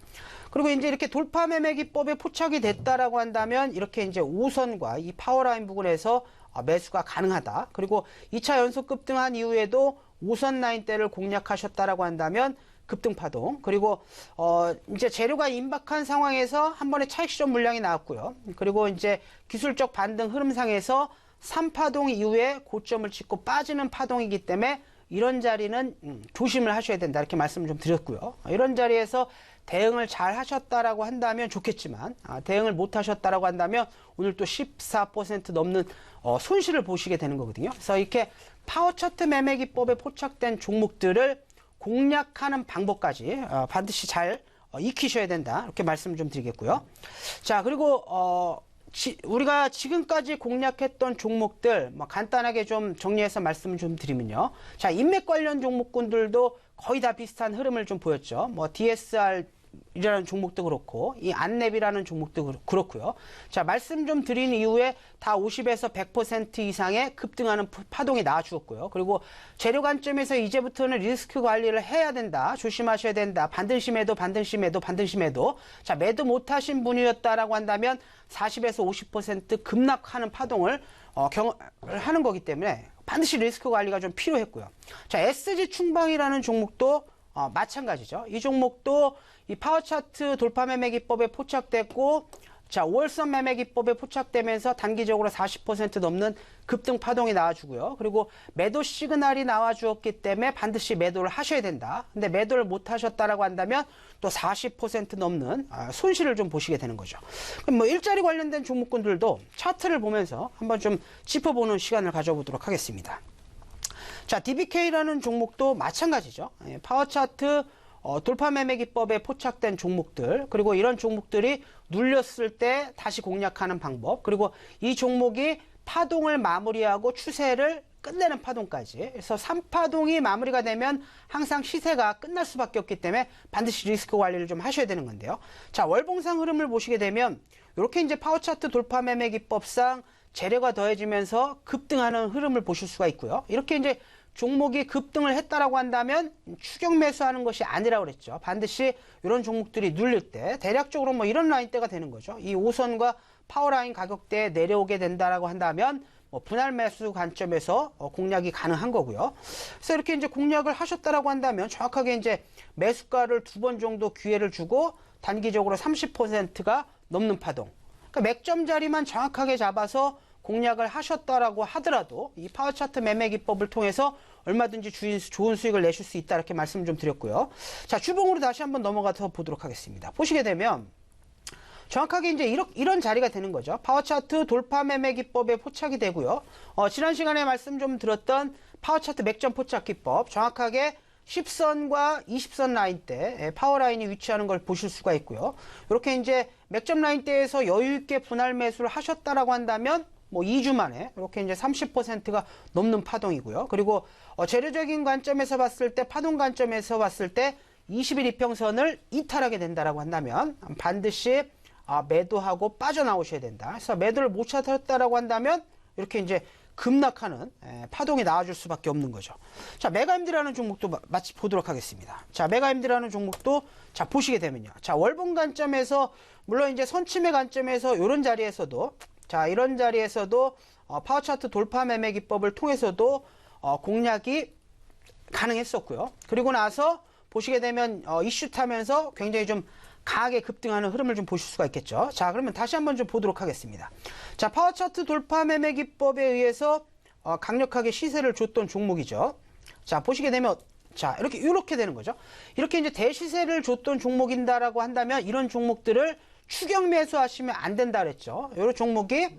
그리고 이제 이렇게 돌파 매매 기법에 포착이 됐다라고 한다면 이렇게 이제 5선과 이 파워라인 부근에서 매수가 가능하다. 그리고 2차 연속 급등한 이후에도 5선 라인대를 공략하셨다라고 한다면 급등 파동. 그리고 이제 재료가 임박한 상황에서 한 번에 차익 실현 물량이 나왔고요. 그리고 이제 기술적 반등 흐름상에서 3파동 이후에 고점을 찍고 빠지는 파동이기 때문에 이런 자리는 조심을 하셔야 된다. 이렇게 말씀을 좀 드렸고요. 이런 자리에서 대응을 잘 하셨다라고 한다면 좋겠지만, 대응을 못 하셨다라고 한다면 오늘 또 14% 넘는 손실을 보시게 되는 거거든요. 그래서 이렇게 파워 차트 매매 기법에 포착된 종목들을 공략하는 방법까지 반드시 잘 익히셔야 된다. 이렇게 말씀을 좀 드리겠고요. 자, 그리고 우리가 지금까지 공략했던 종목들 간단하게 좀 정리해서 말씀을 좀 드리면요. 자, 인맥 관련 종목군들도 거의 다 비슷한 흐름을 좀 보였죠. DSR이라는 종목도 그렇고 이 안랩이라는 종목도 그렇고요. 자, 말씀 좀 드린 이후에 다 50에서 100% 이상의 급등하는 파동이 나와주었고요. 그리고 재료 관점에서 이제부터는 리스크 관리를 해야 된다. 조심하셔야 된다. 반등심에도 자, 매도 못하신 분이었다라고 한다면 40에서 50% 급락하는 파동을 하는 거기 때문에 반드시 리스크 관리가 좀 필요했고요. 자, SG 충방이라는 종목도 마찬가지죠. 이 종목도 이 파워 차트 돌파 매매 기법에 포착됐고, 자, 5월선 매매 기법에 포착되면서 단기적으로 40% 넘는 급등 파동이 나와주고요. 그리고 매도 시그널이 나와주었기 때문에 반드시 매도를 하셔야 된다. 근데 매도를 못 하셨다라고 한다면 또 40% 넘는 손실을 좀 보시게 되는 거죠. 그럼 일자리 관련된 종목군들도 차트를 보면서 한번 좀 짚어보는 시간을 가져보도록 하겠습니다. 자, DBK라는 종목도 마찬가지죠. 파워 차트 돌파 매매 기법에 포착된 종목들, 그리고 이런 종목들이 눌렸을 때 다시 공략하는 방법, 그리고 이 종목이 파동을 마무리하고 추세를 끝내는 파동까지. 그래서 3파동이 마무리가 되면 항상 시세가 끝날 수밖에 없기 때문에 반드시 리스크 관리를 좀 하셔야 되는 건데요. 자, 월봉상 흐름을 보시게 되면 이렇게 이제 파워 차트 돌파 매매 기법상 재료가 더해지면서 급등하는 흐름을 보실 수가 있고요. 이렇게 이제 종목이 급등을 했다라고 한다면 추격 매수하는 것이 아니라고 그랬죠. 반드시 이런 종목들이 눌릴 때 대략적으로 이런 라인대가 되는 거죠. 이 5선과 파워라인 가격대에 내려오게 된다라고 한다면 분할 매수 관점에서 공략이 가능한 거고요. 그래서 이렇게 이제 공략을 하셨다라고 한다면 정확하게 이제 매수가를 2번 정도 기회를 주고 단기적으로 30%가 넘는 파동. 그러니까 맥점 자리만 정확하게 잡아서 공략을 하셨다라고 하더라도 이 파워 차트 매매 기법을 통해서 얼마든지 좋은 수익을 내실 수 있다, 이렇게 말씀 좀 드렸고요. 자, 주봉으로 다시 한번 넘어가서 보도록 하겠습니다. 보시게 되면 정확하게 이제 이런 자리가 되는 거죠. 파워 차트 돌파 매매 기법에 포착이 되고요. 지난 시간에 말씀 좀 드렸던 파워 차트 맥점 포착 기법, 정확하게 10선과 20선 라인대 파워 라인이 위치하는 걸 보실 수가 있고요. 이렇게 이제 맥점 라인대에서 여유 있게 분할 매수를 하셨다라고 한다면 2주 만에 이렇게 이제 30%가 넘는 파동이고요. 그리고 재료적인 관점에서 봤을 때, 파동 관점에서 봤을 때 20일 이평선을 이탈하게 된다라고 한다면 반드시 매도하고 빠져나오셔야 된다. 그래서 매도를 못 찾았다라고 한다면 이렇게 이제 급락하는 파동이 나와줄 수밖에 없는 거죠. 자, 메가임디라는 종목도 마치 보도록 하겠습니다. 자, 메가임디라는 종목도 자, 보시게 되면요. 자, 월봉 관점에서 물론 이제 선침의 관점에서 이런 자리에서도, 자, 이런 자리에서도 파워 차트 돌파 매매 기법을 통해서도 공략이 가능했었고요. 그리고 나서 보시게 되면 이슈 타면서 굉장히 좀 강하게 급등하는 흐름을 좀 보실 수가 있겠죠. 자, 그러면 다시 한번 좀 보도록 하겠습니다. 자, 파워 차트 돌파 매매 기법에 의해서 강력하게 시세를 줬던 종목이죠. 자, 보시게 되면 자, 이렇게 되는 거죠. 이렇게 이제 대시세를 줬던 종목인다라고 한다면 이런 종목들을 추격 매수하시면 안 된다 그랬죠. 이런 종목이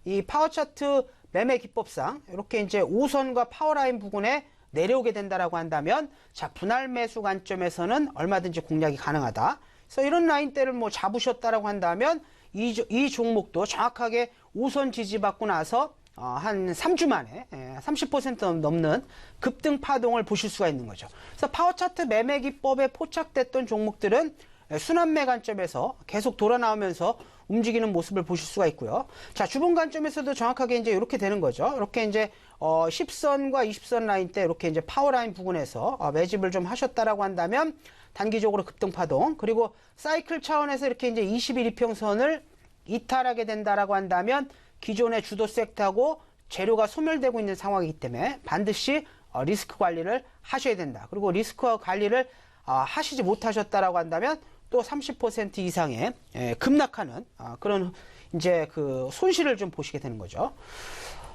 이 파워 차트 매매 기법상 이렇게 이제 5선과 파워라인 부근에 내려오게 된다라고 한다면 자, 분할 매수 관점에서는 얼마든지 공략이 가능하다. 그래서 이런 라인대를 뭐 잡으셨다라고 한다면 이 종목도 정확하게 5선 지지받고 나서 한 3주 만에 30% 넘는 급등 파동을 보실 수가 있는 거죠. 그래서 파워차트 매매 기법에 포착됐던 종목들은 순환매 관점에서 계속 돌아 나오면서 움직이는 모습을 보실 수가 있고요. 자, 주봉 관점에서도 정확하게 이제 이렇게 되는 거죠. 이렇게 이제 10선과 20선 라인 때 이렇게 이제 파워라인 부근에서 매집을 좀 하셨다라고 한다면 단기적으로 급등 파동, 그리고 사이클 차원에서 이렇게 이제 21 이평선을 이탈하게 된다라고 한다면 기존의 주도 섹터하고 재료가 소멸되고 있는 상황이기 때문에 반드시 리스크 관리를 하셔야 된다. 그리고 리스크 관리를 하시지 못하셨다라고 한다면 또 30% 이상의 급락하는 그런 이제 그 손실을 좀 보시게 되는 거죠.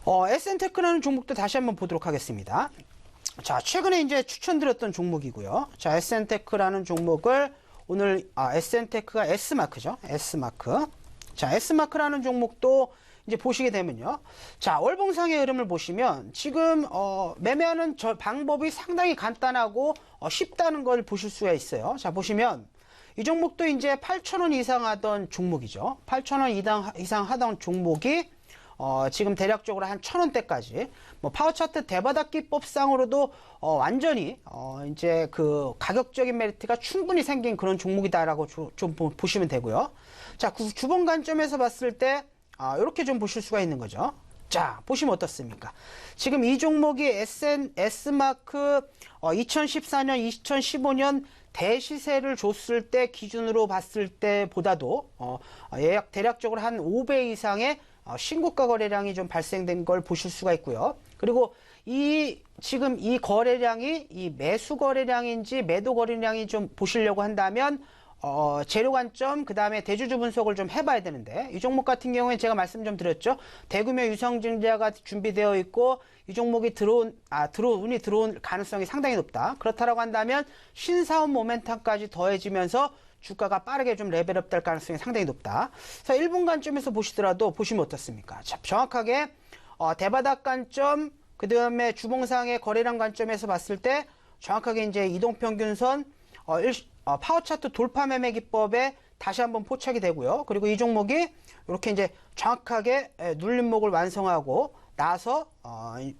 SN테크라는 종목도 다시 한번 보도록 하겠습니다. 자, 최근에 이제 추천드렸던 종목이고요. 자, SN테크라는 종목을 오늘 SN테크가 S마크죠. S마크. 자, S마크라는 종목도 이제 보시게 되면요. 자, 월봉상의 흐름을 보시면 지금 매매하는 방법이 상당히 간단하고 쉽다는 걸 보실 수가 있어요. 자, 보시면 이 종목도 이제 8,000원 이상 하던 종목이죠. 8,000원 이상 하던 종목이 지금 대략적으로 한 1,000원대까지 뭐 파워차트 대바닥기법상으로도 완전히 이제 그 가격적인 메리트가 충분히 생긴 그런 종목이다라고 좀 보시면 되고요. 자, 주봉 관점에서 봤을 때 이렇게 좀 보실 수가 있는 거죠. 자, 보시면 어떻습니까? 지금 이 종목이 S마크 2014년, 2015년 대시세를 줬을 때 기준으로 봤을 때보다도 대략적으로 한 5배 이상의 신고가 거래량이 좀 발생된 걸 보실 수가 있고요. 그리고 지금 이 거래량이 이 매수 거래량인지 매도 거래량이 좀 보시려고 한다면 재료 관점, 그 다음에 대주주 분석을 좀 해봐야 되는데, 이 종목 같은 경우에 제가 말씀 좀 드렸죠. 대규모 유성증자가 준비되어 있고, 이 종목이 운이 들어온 가능성이 상당히 높다. 그렇다라고 한다면, 신사업 모멘텀까지 더해지면서 주가가 빠르게 좀 레벨업 될 가능성이 상당히 높다. 그래서 1분 관점에서 보시더라도 보시면 어떻습니까? 자, 정확하게, 대바닥 관점, 그 다음에 주봉상의 거래량 관점에서 봤을 때, 정확하게 이제 이동평균선, 파워차트 돌파 매매 기법에 다시 한번 포착이 되고요. 그리고 이 종목이 이렇게 이제 정확하게 눌림목을 완성하고 나서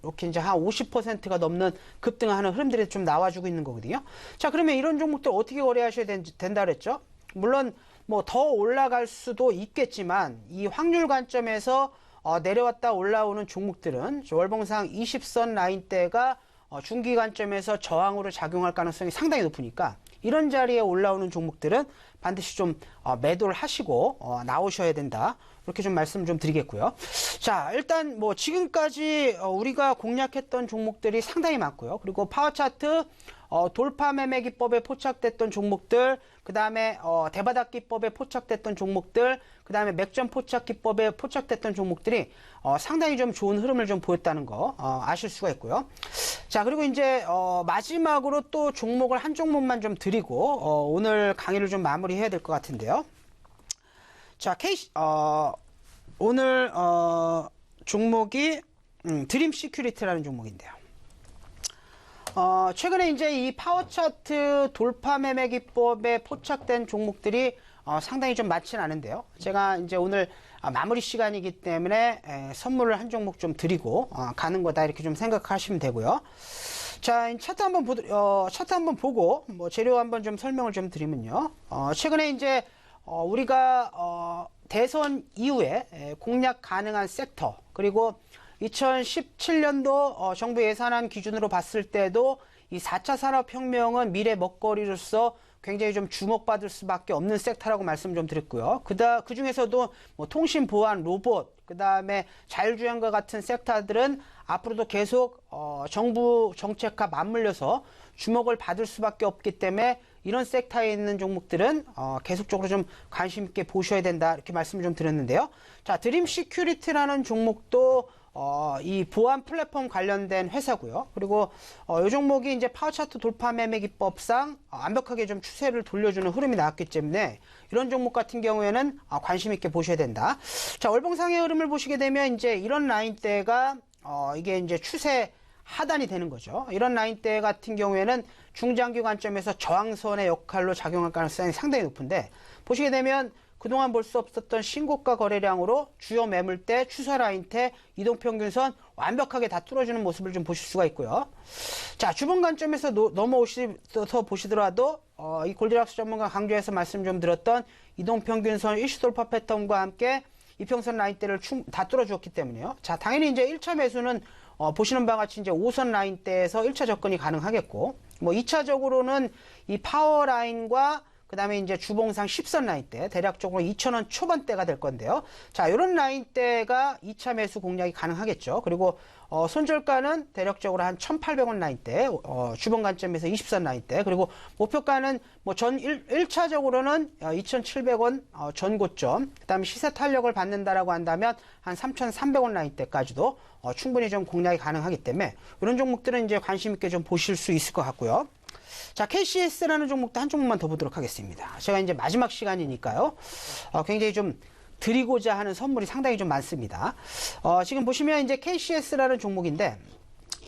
이렇게 이제 한 50%가 넘는 급등하는 흐름들이 좀 나와주고 있는 거거든요. 자, 그러면 이런 종목들 어떻게 거래하셔야 된다 그랬죠? 물론 뭐 더 올라갈 수도 있겠지만 이 확률 관점에서 내려왔다 올라오는 종목들은 월봉상 20선 라인대가 중기 관점에서 저항으로 작용할 가능성이 상당히 높으니까 이런 자리에 올라오는 종목들은 반드시 좀 매도를 하시고 나오셔야 된다. 이렇게 좀 말씀 좀 드리겠고요. 자, 일단 뭐 지금까지 우리가 공략했던 종목들이 상당히 많고요. 그리고 파워차트 돌파 매매 기법에 포착됐던 종목들, 그 다음에 대바닥 기법에 포착됐던 종목들, 그 다음에 맥점 포착 기법에 포착됐던 종목들이 상당히 좀 좋은 흐름을 좀 보였다는 거 아실 수가 있고요. 자, 그리고 이제 마지막으로 또 종목을 한 종목만 좀 드리고 오늘 강의를 좀 마무리해야 될 것 같은데요. 자, 오늘 종목이 드림 시큐리티라는 종목인데요. 최근에 이제 이 파워차트 돌파 매매 기법에 포착된 종목들이 상당히 좀 많지는 않은데요. 제가 이제 오늘 마무리 시간이기 때문에 선물을 한 종목 좀 드리고 가는 거다 이렇게 좀 생각하시면 되고요. 자, 차트 한번 보고 뭐 재료 한번 좀 설명을 좀 드리면요. 최근에 이제 우리가 대선 이후에 공략 가능한 섹터, 그리고 2017년도 정부 예산안 기준으로 봤을 때도 이 4차 산업혁명은 미래 먹거리로서 굉장히 좀 주목받을 수밖에 없는 섹터라고 말씀 좀 드렸고요. 그 중에서도 뭐 통신 보안, 로봇, 그 다음에 자율주행과 같은 섹터들은 앞으로도 계속 정부 정책과 맞물려서 주목을 받을 수밖에 없기 때문에 이런 섹터에 있는 종목들은 계속적으로 좀 관심 있게 보셔야 된다 이렇게 말씀을 좀 드렸는데요. 자, 드림 시큐리티라는 종목도 이 보안 플랫폼 관련된 회사고요. 그리고 이 종목이 이제 파워차트 돌파 매매 기법상 완벽하게 좀 추세를 돌려주는 흐름이 나왔기 때문에 이런 종목 같은 경우에는 관심 있게 보셔야 된다. 자, 월봉상의 흐름을 보시게 되면 이제 이런 라인대가 이게 이제 추세 하단이 되는 거죠. 이런 라인대 같은 경우에는 중장기 관점에서 저항선의 역할로 작용할 가능성이 상당히 높은데 보시게 되면 그동안 볼 수 없었던 신고가 거래량으로 주요 매물대, 추세 라인대, 이동평균선 완벽하게 다 뚫어주는 모습을 좀 보실 수가 있고요. 자, 주봉 관점에서 넘어오셔서 보시더라도 이 골디락스 전문가 강조해서 말씀 좀 드렸던 이동평균선 일시 돌파 패턴과 함께 이평선 라인대를 다 뚫어주었기 때문에요. 자, 당연히 이제 1차 매수는 보시는 바와 같이 이제 5선 라인대에서 1차 접근이 가능하겠고, 뭐 2차적으로는 이 파워 라인과 그 다음에 이제 주봉상 10선 라인대, 대략적으로 2,000원 초반대가 될 건데요. 자, 이런 라인대가 2차 매수 공략이 가능하겠죠. 그리고 손절가는 대략적으로 한 1,800원 라인대, 주봉 관점에서 20선 라인대, 그리고 목표가는 뭐 1차적으로는 2,700원 전 고점, 그 다음에 시세 탄력을 받는다라고 한다면 한 3,300원 라인대까지도 충분히 좀 공략이 가능하기 때문에 이런 종목들은 이제 관심 있게 좀 보실 수 있을 것 같고요. 자, KCS라는 종목도 한 종목만 더 보도록 하겠습니다. 제가 이제 마지막 시간이니까요. 굉장히 좀 드리고자 하는 선물이 상당히 좀 많습니다. 지금 보시면 이제 KCS라는 종목인데,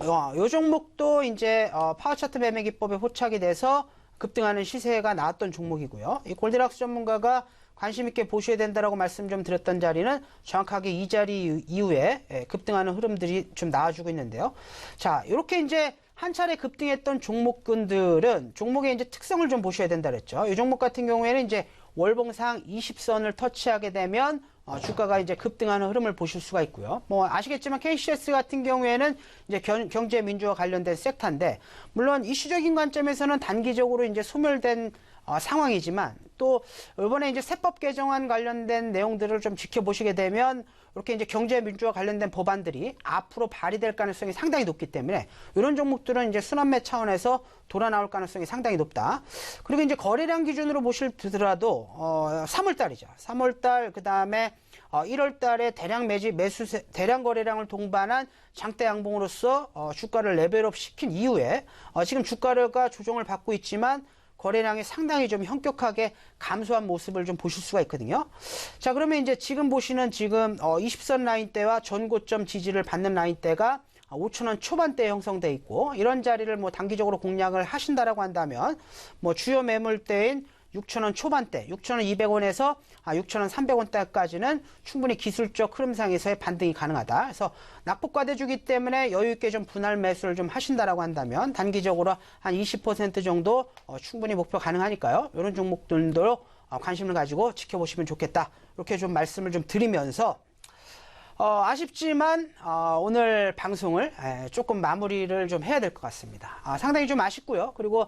이 종목도 이제 파워 차트 매매 기법에 포착이 돼서 급등하는 시세가 나왔던 종목이고요. 이 골디락스 전문가가 관심 있게 보셔야 된다라고 말씀 좀 드렸던 자리는 정확하게 이 자리 이후에 급등하는 흐름들이 좀 나와주고 있는데요. 자, 이렇게 이제 한 차례 급등했던 종목군들은 종목의 이제 특성을 좀 보셔야 된다 그랬죠. 이 종목 같은 경우에는 이제 월봉상 20선을 터치하게 되면 주가가 이제 급등하는 흐름을 보실 수가 있고요. 뭐 아시겠지만 KCS 같은 경우에는 이제 경제 민주화 관련된 섹터인데, 물론 이슈적인 관점에서는 단기적으로 이제 소멸된 상황이지만, 또 이번에 이제 세법 개정안 관련된 내용들을 좀 지켜보시게 되면 이렇게 이제 경제 민주화 관련된 법안들이 앞으로 발의될 가능성이 상당히 높기 때문에 이런 종목들은 이제 순환매 차원에서 돌아 나올 가능성이 상당히 높다. 그리고 이제 거래량 기준으로 보시더라도 3월달이죠. 3월달 그 다음에 1월달에 대량 거래량을 동반한 장대 양봉으로서 주가를 레벨업 시킨 이후에 지금 주가가 조정을 받고 있지만 거래량이 상당히 좀 현격하게 감소한 모습을 좀 보실 수가 있거든요. 자, 그러면 이제 지금 보시는 20선 라인대와 전고점 지지를 받는 라인대가 5,000원 초반대에 형성돼 있고, 이런 자리를 뭐 단기적으로 공략을 하신다라고 한다면 뭐 주요 매물대인 6,000원 초반대, 6,200원에서 6,300원대까지는 충분히 기술적 흐름상에서의 반등이 가능하다. 그래서 낙폭과대주기 때문에 여유있게 좀 분할 매수를 좀 하신다라고 한다면 단기적으로 한 20% 정도 충분히 목표 가능하니까요. 이런 종목들도 관심을 가지고 지켜보시면 좋겠다. 이렇게 좀 말씀을 좀 드리면서 아쉽지만 오늘 방송을 조금 마무리를 좀 해야 될 것 같습니다. 상당히 좀 아쉽고요. 그리고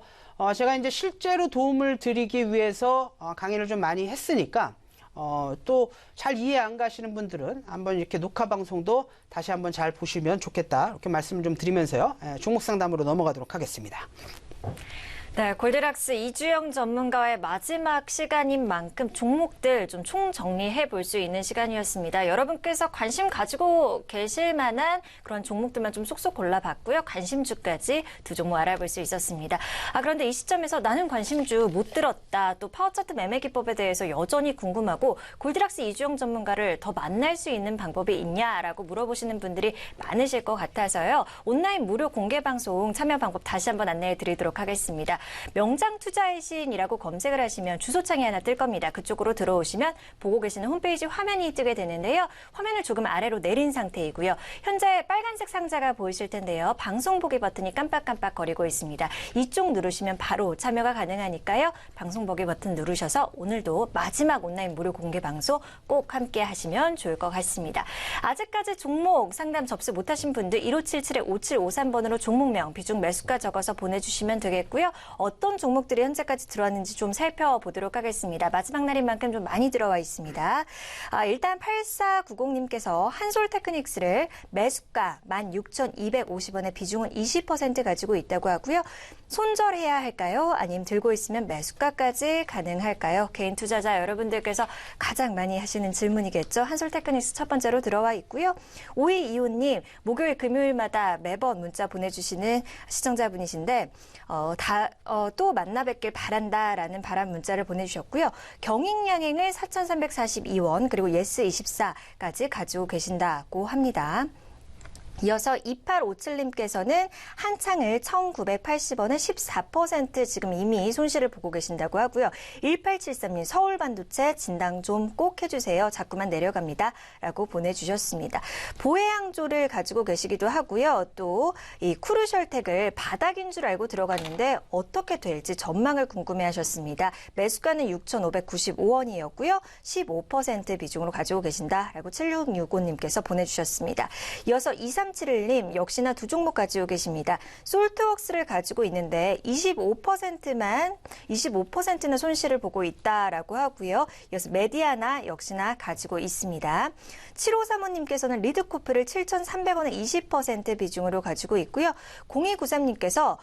제가 이제 실제로 도움을 드리기 위해서 강의를 좀 많이 했으니까 또 잘 이해 안 가시는 분들은 한번 이렇게 녹화 방송도 다시 한번 잘 보시면 좋겠다. 이렇게 말씀을 좀 드리면서요. 종목 상담으로 넘어가도록 하겠습니다. 네, 골디락스 이주영 전문가의 마지막 시간인 만큼 종목들 좀 총정리해 볼 수 있는 시간이었습니다. 여러분께서 관심 가지고 계실 만한 그런 종목들만 좀 쏙쏙 골라봤고요. 관심주까지 두 종목 알아볼 수 있었습니다. 그런데 이 시점에서 나는 관심주 못 들었다. 또 파워차트 매매 기법에 대해서 여전히 궁금하고 골디락스 이주영 전문가를 더 만날 수 있는 방법이 있냐라고 물어보시는 분들이 많으실 것 같아서요. 온라인 무료 공개 방송 참여 방법 다시 한번 안내해 드리도록 하겠습니다. 명장투자의 신이라고 검색을 하시면 주소창이 하나 뜰 겁니다. 그쪽으로 들어오시면 보고 계시는 홈페이지 화면이 뜨게 되는데요. 화면을 조금 아래로 내린 상태이고요. 현재 빨간색 상자가 보이실 텐데요. 방송 보기 버튼이 깜빡깜빡 거리고 있습니다. 이쪽 누르시면 바로 참여가 가능하니까요. 방송 보기 버튼 누르셔서 오늘도 마지막 온라인 무료 공개 방송 꼭 함께 하시면 좋을 것 같습니다. 아직까지 종목 상담 접수 못하신 분들 1577-5753번으로 종목명, 비중, 매수가 적어서 보내주시면 되겠고요. 어떤 종목들이 현재까지 들어왔는지 좀 살펴보도록 하겠습니다. 마지막 날인 만큼 좀 많이 들어와 있습니다. 일단 8490님께서 한솔테크닉스를 매수가 16,250원에 비중은 20% 가지고 있다고 하고요. 손절해야 할까요? 아니면 들고 있으면 매수가까지 가능할까요? 개인 투자자 여러분들께서 가장 많이 하시는 질문이겠죠. 한솔테크닉스 첫 번째로 들어와 있고요. 5225님, 목요일 금요일마다 매번 문자 보내주시는 시청자분이신데 또 만나 뵙길 바란다라는 바람 문자를 보내주셨고요. 경익양행을 4,342원 그리고 예스24까지 가지고 계신다고 합니다. 이어서 2857님께서는 한창을 1,980원에 14% 지금 이미 손실을 보고 계신다고 하고요. 1873님 서울반도체 진당 좀 꼭 해주세요. 자꾸만 내려갑니다. 라고 보내주셨습니다. 보해양조를 가지고 계시기도 하고요. 또 이 쿠르셜텍을 바닥인 줄 알고 들어갔는데 어떻게 될지 전망을 궁금해하셨습니다. 매수가는 6,595원이었고요. 15% 비중으로 가지고 계신다라고 7665님께서 보내주셨습니다. 이어서 2371님 역시나 두 종목 가지고 계십니다. 솔트웍스를 가지고 있는데 25%는 손실을 보고 있다라고 하고요. 이어서 메디아나 역시나 가지고 있습니다. 7535님께서는 리드코프를 7,300원에 20% 비중으로 가지고 있고요. 0293님께서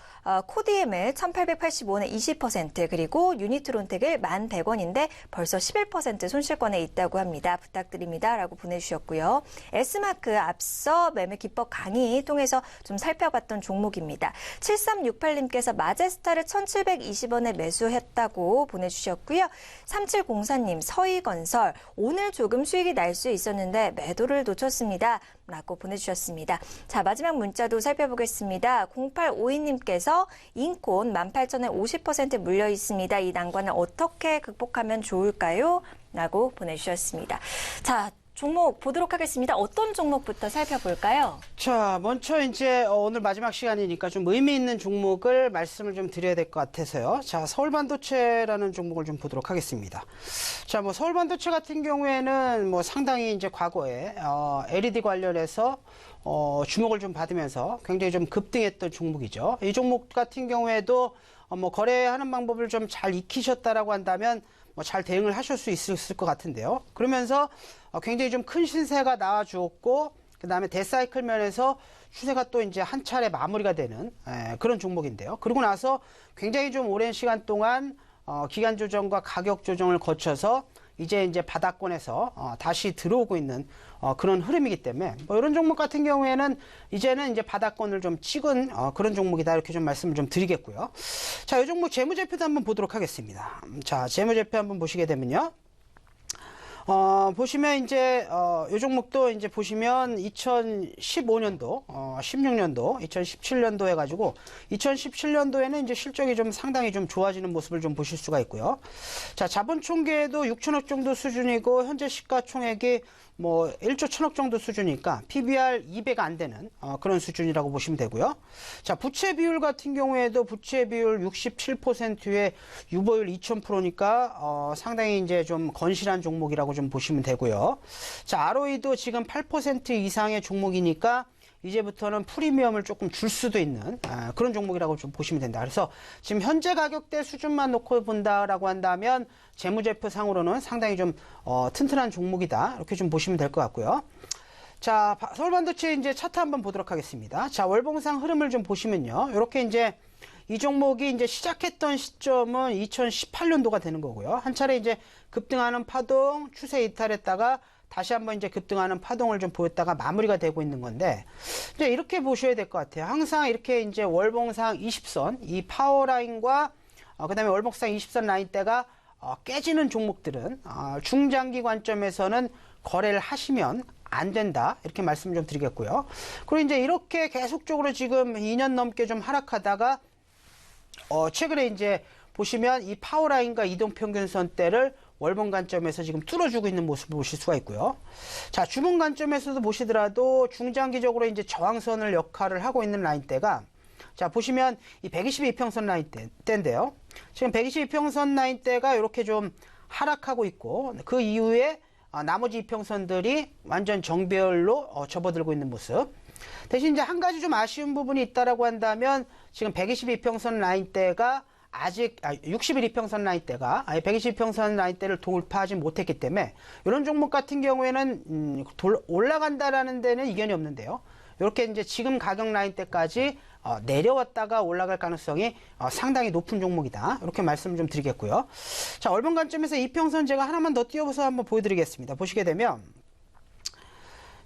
코디엠을 1,885원에 20% 그리고 유니트론텍을 1,100원인데 벌써 11% 손실권에 있다고 합니다. 부탁드립니다. 라고 보내주셨고요. S마크 앞서 매매 기법 강의 통해서 좀 살펴봤던 종목입니다. 7368님께서 마제스타를 1,720원에 매수했다고 보내주셨고요. 3704님 서희건설 오늘 조금 수익이 날 수 있었는데 매도를 놓쳤습니다. 라고 보내주셨습니다. 자, 마지막 문자도 살펴보겠습니다. 0852님께서 인콘 18,000에 50% 물려 있습니다. 이 난관을 어떻게 극복하면 좋을까요? 라고 보내주셨습니다. 자, 종목 보도록 하겠습니다. 어떤 종목부터 살펴볼까요? 자, 먼저 이제 오늘 마지막 시간이니까 좀 의미 있는 종목을 말씀을 좀 드려야 될 것 같아서요. 자, 서울반도체라는 종목을 좀 보도록 하겠습니다. 자, 뭐 서울반도체 같은 경우에는 뭐 상당히 이제 과거에 LED 관련해서 주목을 좀 받으면서 굉장히 좀 급등했던 종목이죠. 이 종목 같은 경우에도 뭐 거래하는 방법을 좀 잘 익히셨다라고 한다면 뭐 잘 대응을 하실 수 있을 것 같은데요. 그러면서 굉장히 좀 큰 신세가 나와 주었고, 그 다음에 데사이클 면에서 추세가 또 이제 한 차례 마무리가 되는 그런 종목인데요. 그러고 나서 굉장히 좀 오랜 시간 동안 기간 조정과 가격 조정을 거쳐서 이제 바닥권에서 다시 들어오고 있는 그런 흐름이기 때문에 뭐 이런 종목 같은 경우에는 이제는 이제 바닥권을 좀 찍은 그런 종목이다 이렇게 좀 말씀을 좀 드리겠고요. 자, 이 종목 재무제표도 한번 보도록 하겠습니다. 자, 재무제표 한번 보시게 되면요. 보시면 이제 이 종목도 이제 보시면 2015년도, 16년도, 2017년도 해가지고 2017년도에는 이제 실적이 좀 상당히 좀 좋아지는 모습을 좀 보실 수가 있고요. 자, 자본 총계도 6천억 정도 수준이고 현재 시가총액이 뭐 1조 1천억 정도 수준이니까 PBR 2배가 안 되는 그런 수준이라고 보시면 되고요. 자, 부채 비율 같은 경우에도 부채 비율 67%에 유보율 2000%니까 상당히 이제 좀 건실한 종목이라고 좀 보시면 되고요. 자, ROE도 지금 8% 이상의 종목이니까 이제부터는 프리미엄을 조금 줄 수도 있는 그런 종목이라고 좀 보시면 된다. 그래서 지금 현재 가격대 수준만 놓고 본다라고 한다면 재무제표 상으로는 상당히 좀 튼튼한 종목이다. 이렇게 좀 보시면 될 것 같고요. 자, 서울반도체 이제 차트 한번 보도록 하겠습니다. 자, 월봉상 흐름을 좀 보시면요. 이렇게 이제 이 종목이 이제 시작했던 시점은 2018년도가 되는 거고요. 한 차례 이제 급등하는 파동, 추세 이탈했다가 다시 한번 이제 급등하는 파동을 좀 보였다가 마무리가 되고 있는 건데, 이제 이렇게 보셔야 될 것 같아요. 항상 이렇게 이제 월봉상 20선, 이 파워라인과, 그 다음에 월봉상 20선 라인대가 깨지는 종목들은, 중장기 관점에서는 거래를 하시면 안 된다. 이렇게 말씀 좀 드리겠고요. 그리고 이제 이렇게 계속적으로 지금 2년 넘게 좀 하락하다가, 최근에 이제 보시면 이 파워라인과 이동평균선대를 월봉 관점에서 지금 뚫어주고 있는 모습을 보실 수가 있고요. 자, 주봉 관점에서도 보시더라도 중장기적으로 이제 저항선을 역할을 하고 있는 라인대가, 자, 보시면 이 122평선 라인대인데요. 지금 122평선 라인대가 이렇게 좀 하락하고 있고, 그 이후에 나머지 이평선들이 완전 정배열로 접어들고 있는 모습. 대신 이제 한 가지 좀 아쉬운 부분이 있다라고 한다면, 지금 122평선 라인대가 아직 61이평선 라인대가 122평선 라인대를 돌파하지 못했기 때문에 이런 종목 같은 경우에는 올라간다라는 데는 이견이 없는데요. 이렇게 이제 지금 가격 라인대까지 내려왔다가 올라갈 가능성이 상당히 높은 종목이다. 이렇게 말씀 좀 드리겠고요. 자, 월봉 관점에서 이평선 제가 하나만 더 띄워서 한번 보여드리겠습니다. 보시게 되면,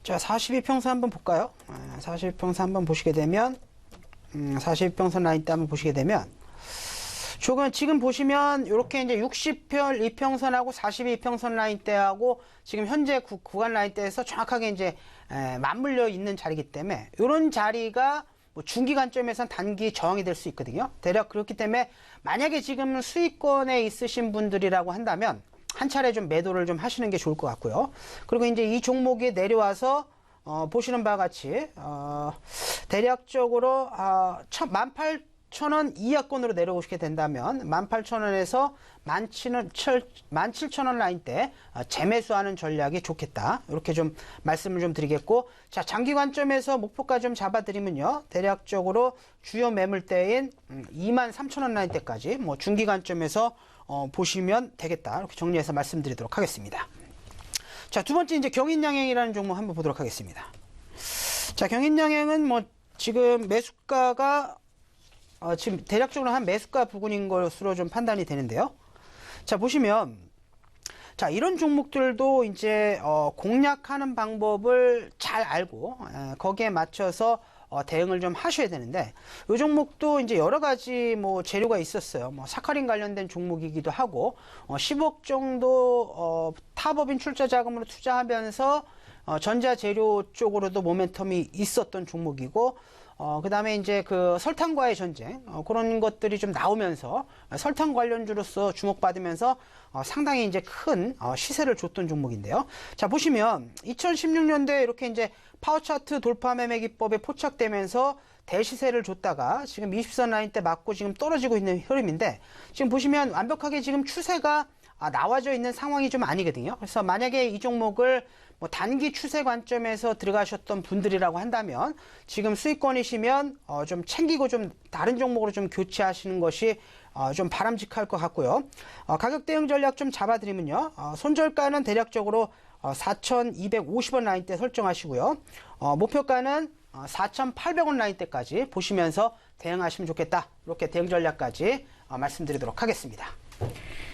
자, 42평선 한번 볼까요? 42평선 한번 보시게 되면, 42평선 라인대 한번 보시게 되면, 지금 보시면 이렇게 이제 60편 이평선하고 42평선 라인대하고 지금 현재 구간 라인대에서 정확하게 이제 맞물려 있는 자리이기 때문에 이런 자리가 뭐 중기 관점에선 단기 저항이 될 수 있거든요. 대략 그렇기 때문에 만약에 지금 수익권에 있으신 분들이라고 한다면 한 차례 좀 매도를 좀 하시는 게 좋을 것 같고요. 그리고 이제 이 종목이 내려와서 보시는 바와 같이 대략적으로 18,000원 이하권으로 내려오시게 된다면 18,000원에서 17,000원 라인대 재매수하는 전략이 좋겠다. 이렇게 좀 말씀을 좀 드리겠고, 자, 장기 관점에서 목표가 좀 잡아드리면요, 대략적으로 주요 매물대인 23,000원 라인대까지 뭐 중기 관점에서 보시면 되겠다. 이렇게 정리해서 말씀드리도록 하겠습니다. 자, 두 번째 이제 경인양행이라는 종목 한번 보도록 하겠습니다. 자, 경인양행은 뭐 지금 매수가가 지금 대략적으로 한 매수가 부근인 것으로 좀 판단이 되는데요. 자, 보시면 자, 이런 종목들도 이제 공략하는 방법을 잘 알고 거기에 맞춰서 대응을 좀 하셔야 되는데, 이 종목도 이제 여러 가지 뭐 재료가 있었어요. 뭐 사카린 관련된 종목이기도 하고 10억 정도 타법인 출자 자금으로 투자하면서 전자재료 쪽으로도 모멘텀이 있었던 종목이고, 그 다음에 이제 그 설탕과의 전쟁, 그런 것들이 좀 나오면서 설탕 관련주로서 주목받으면서 상당히 이제 큰 시세를 줬던 종목인데요. 자, 보시면 2016년도에 이렇게 이제 파워차트 돌파 매매 기법에 포착되면서 대시세를 줬다가 지금 20선 라인 때 맞고 지금 떨어지고 있는 흐름인데, 지금 보시면 완벽하게 지금 추세가 나와져 있는 상황이 좀 아니거든요. 그래서 만약에 이 종목을 뭐 단기 추세 관점에서 들어가셨던 분들이라고 한다면 지금 수익권이시면 좀 챙기고 좀 다른 종목으로 좀 교체하시는 것이 좀 바람직할 것 같고요. 가격 대응 전략 좀 잡아드리면요, 손절가는 대략적으로 4,250원 라인대 설정하시고요. 목표가는 4,800원 라인대까지 보시면서 대응하시면 좋겠다. 이렇게 대응 전략까지 말씀드리도록 하겠습니다.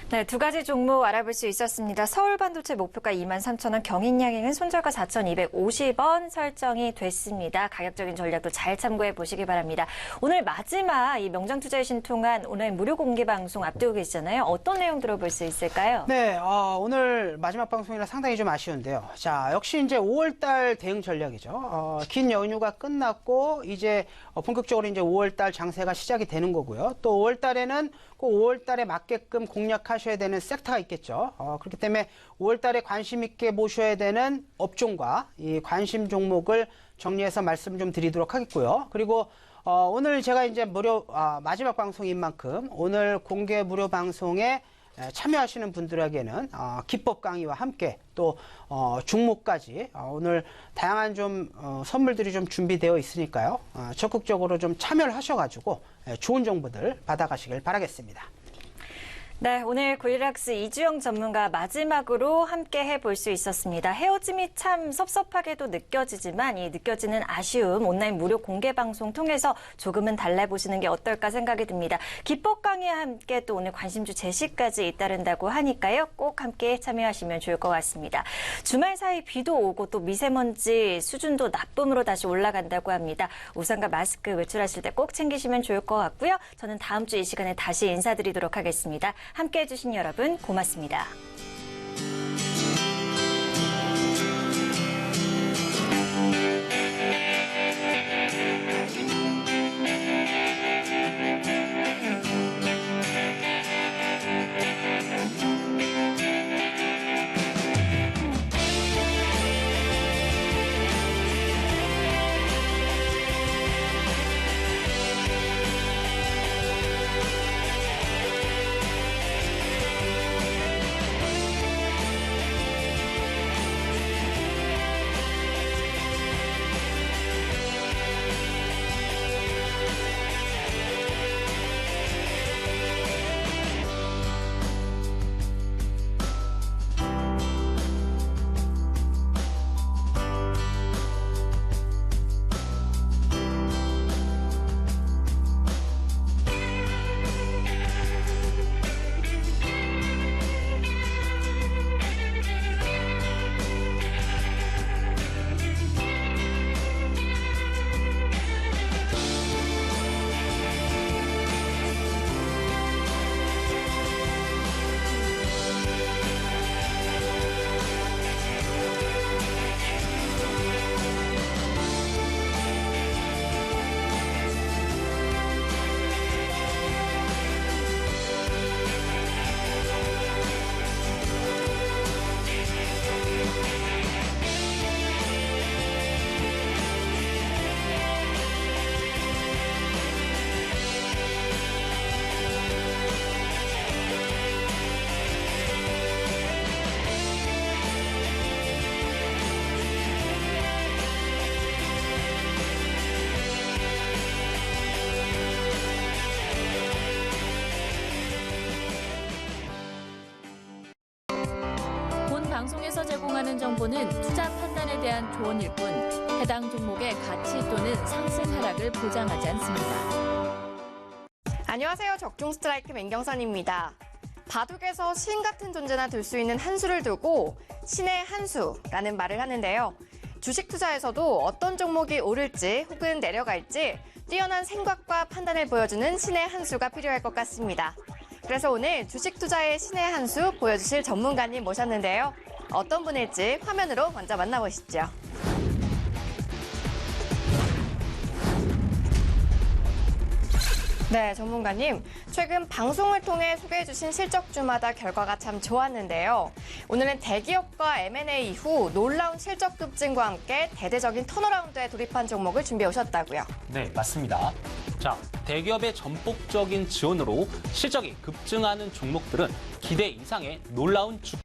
네, 두 가지 종목 알아볼 수 있었습니다. 서울반도체 목표가 23,000원, 경인양행은 손절가 4,250원 설정이 됐습니다. 가격적인 전략도 잘 참고해 보시기 바랍니다. 오늘 마지막 이 명장투자의 신 통한 온라인 무료 공개 방송 앞두고 계시잖아요. 어떤 내용 들어볼 수 있을까요? 네, 오늘 마지막 방송이라 상당히 좀 아쉬운데요. 자, 역시 이제 5월달 대응 전략이죠. 긴 연휴가 끝났고 이제 본격적으로 이제 5월달 장세가 시작이 되는 거고요. 또 5월달에는 그 5월달에 맞게끔 공략하셔야 되는 섹터가 있겠죠. 그렇기 때문에 5월달에 관심 있게 보셔야 되는 업종과 이 관심 종목을 정리해서 말씀 좀 드리도록 하겠고요. 그리고 오늘 제가 이제 무료 마지막 방송인 만큼 오늘 공개 무료 방송에 참여하시는 분들에게는 기법 강의와 함께 또 종목까지 오늘 다양한 좀 선물들이 좀 준비되어 있으니까요. 적극적으로 좀 참여를 하셔가지고 좋은 정보들 받아가시길 바라겠습니다. 네, 오늘 고릴락스 이주영 전문가 마지막으로 함께 해볼 수 있었습니다. 헤어짐이 참 섭섭하게도 느껴지지만 이 느껴지는 아쉬움 온라인 무료 공개 방송 통해서 조금은 달래보시는 게 어떨까 생각이 듭니다. 기법 강의와 함께 또 오늘 관심주 제시까지 잇따른다고 하니까요. 꼭 함께 참여하시면 좋을 것 같습니다. 주말 사이 비도 오고 또 미세먼지 수준도 나쁨으로 다시 올라간다고 합니다. 우산과 마스크 외출하실 때 꼭 챙기시면 좋을 것 같고요. 저는 다음 주 이 시간에 다시 인사드리도록 하겠습니다. 함께해 주신 여러분 고맙습니다. 방송에서 제공하는 정보는 투자 판단에 대한 조언일 뿐 해당 종목의 가치 또는 상승 하락을 보장하지 않습니다. 안녕하세요. 적중 스트라이크 맹경선입니다. 바둑에서 신 같은 존재나 들 수 있는 한 수를 두고 신의 한 수라는 말을 하는데요. 주식 투자에서도 어떤 종목이 오를지 혹은 내려갈지 뛰어난 생각과 판단을 보여주는 신의 한 수가 필요할 것 같습니다. 그래서 오늘 주식 투자의 신의 한 수 보여주실 전문가님 모셨는데요. 어떤 분일지 화면으로 먼저 만나보시죠. 네, 전문가님. 최근 방송을 통해 소개해주신 실적주마다 결과가 참 좋았는데요. 오늘은 대기업과 M&A 이후 놀라운 실적 급증과 함께 대대적인 턴어라운드에 돌입한 종목을 준비해 오셨다고요. 네, 맞습니다. 자, 대기업의 전폭적인 지원으로 실적이 급증하는 종목들은 기대 이상의 놀라운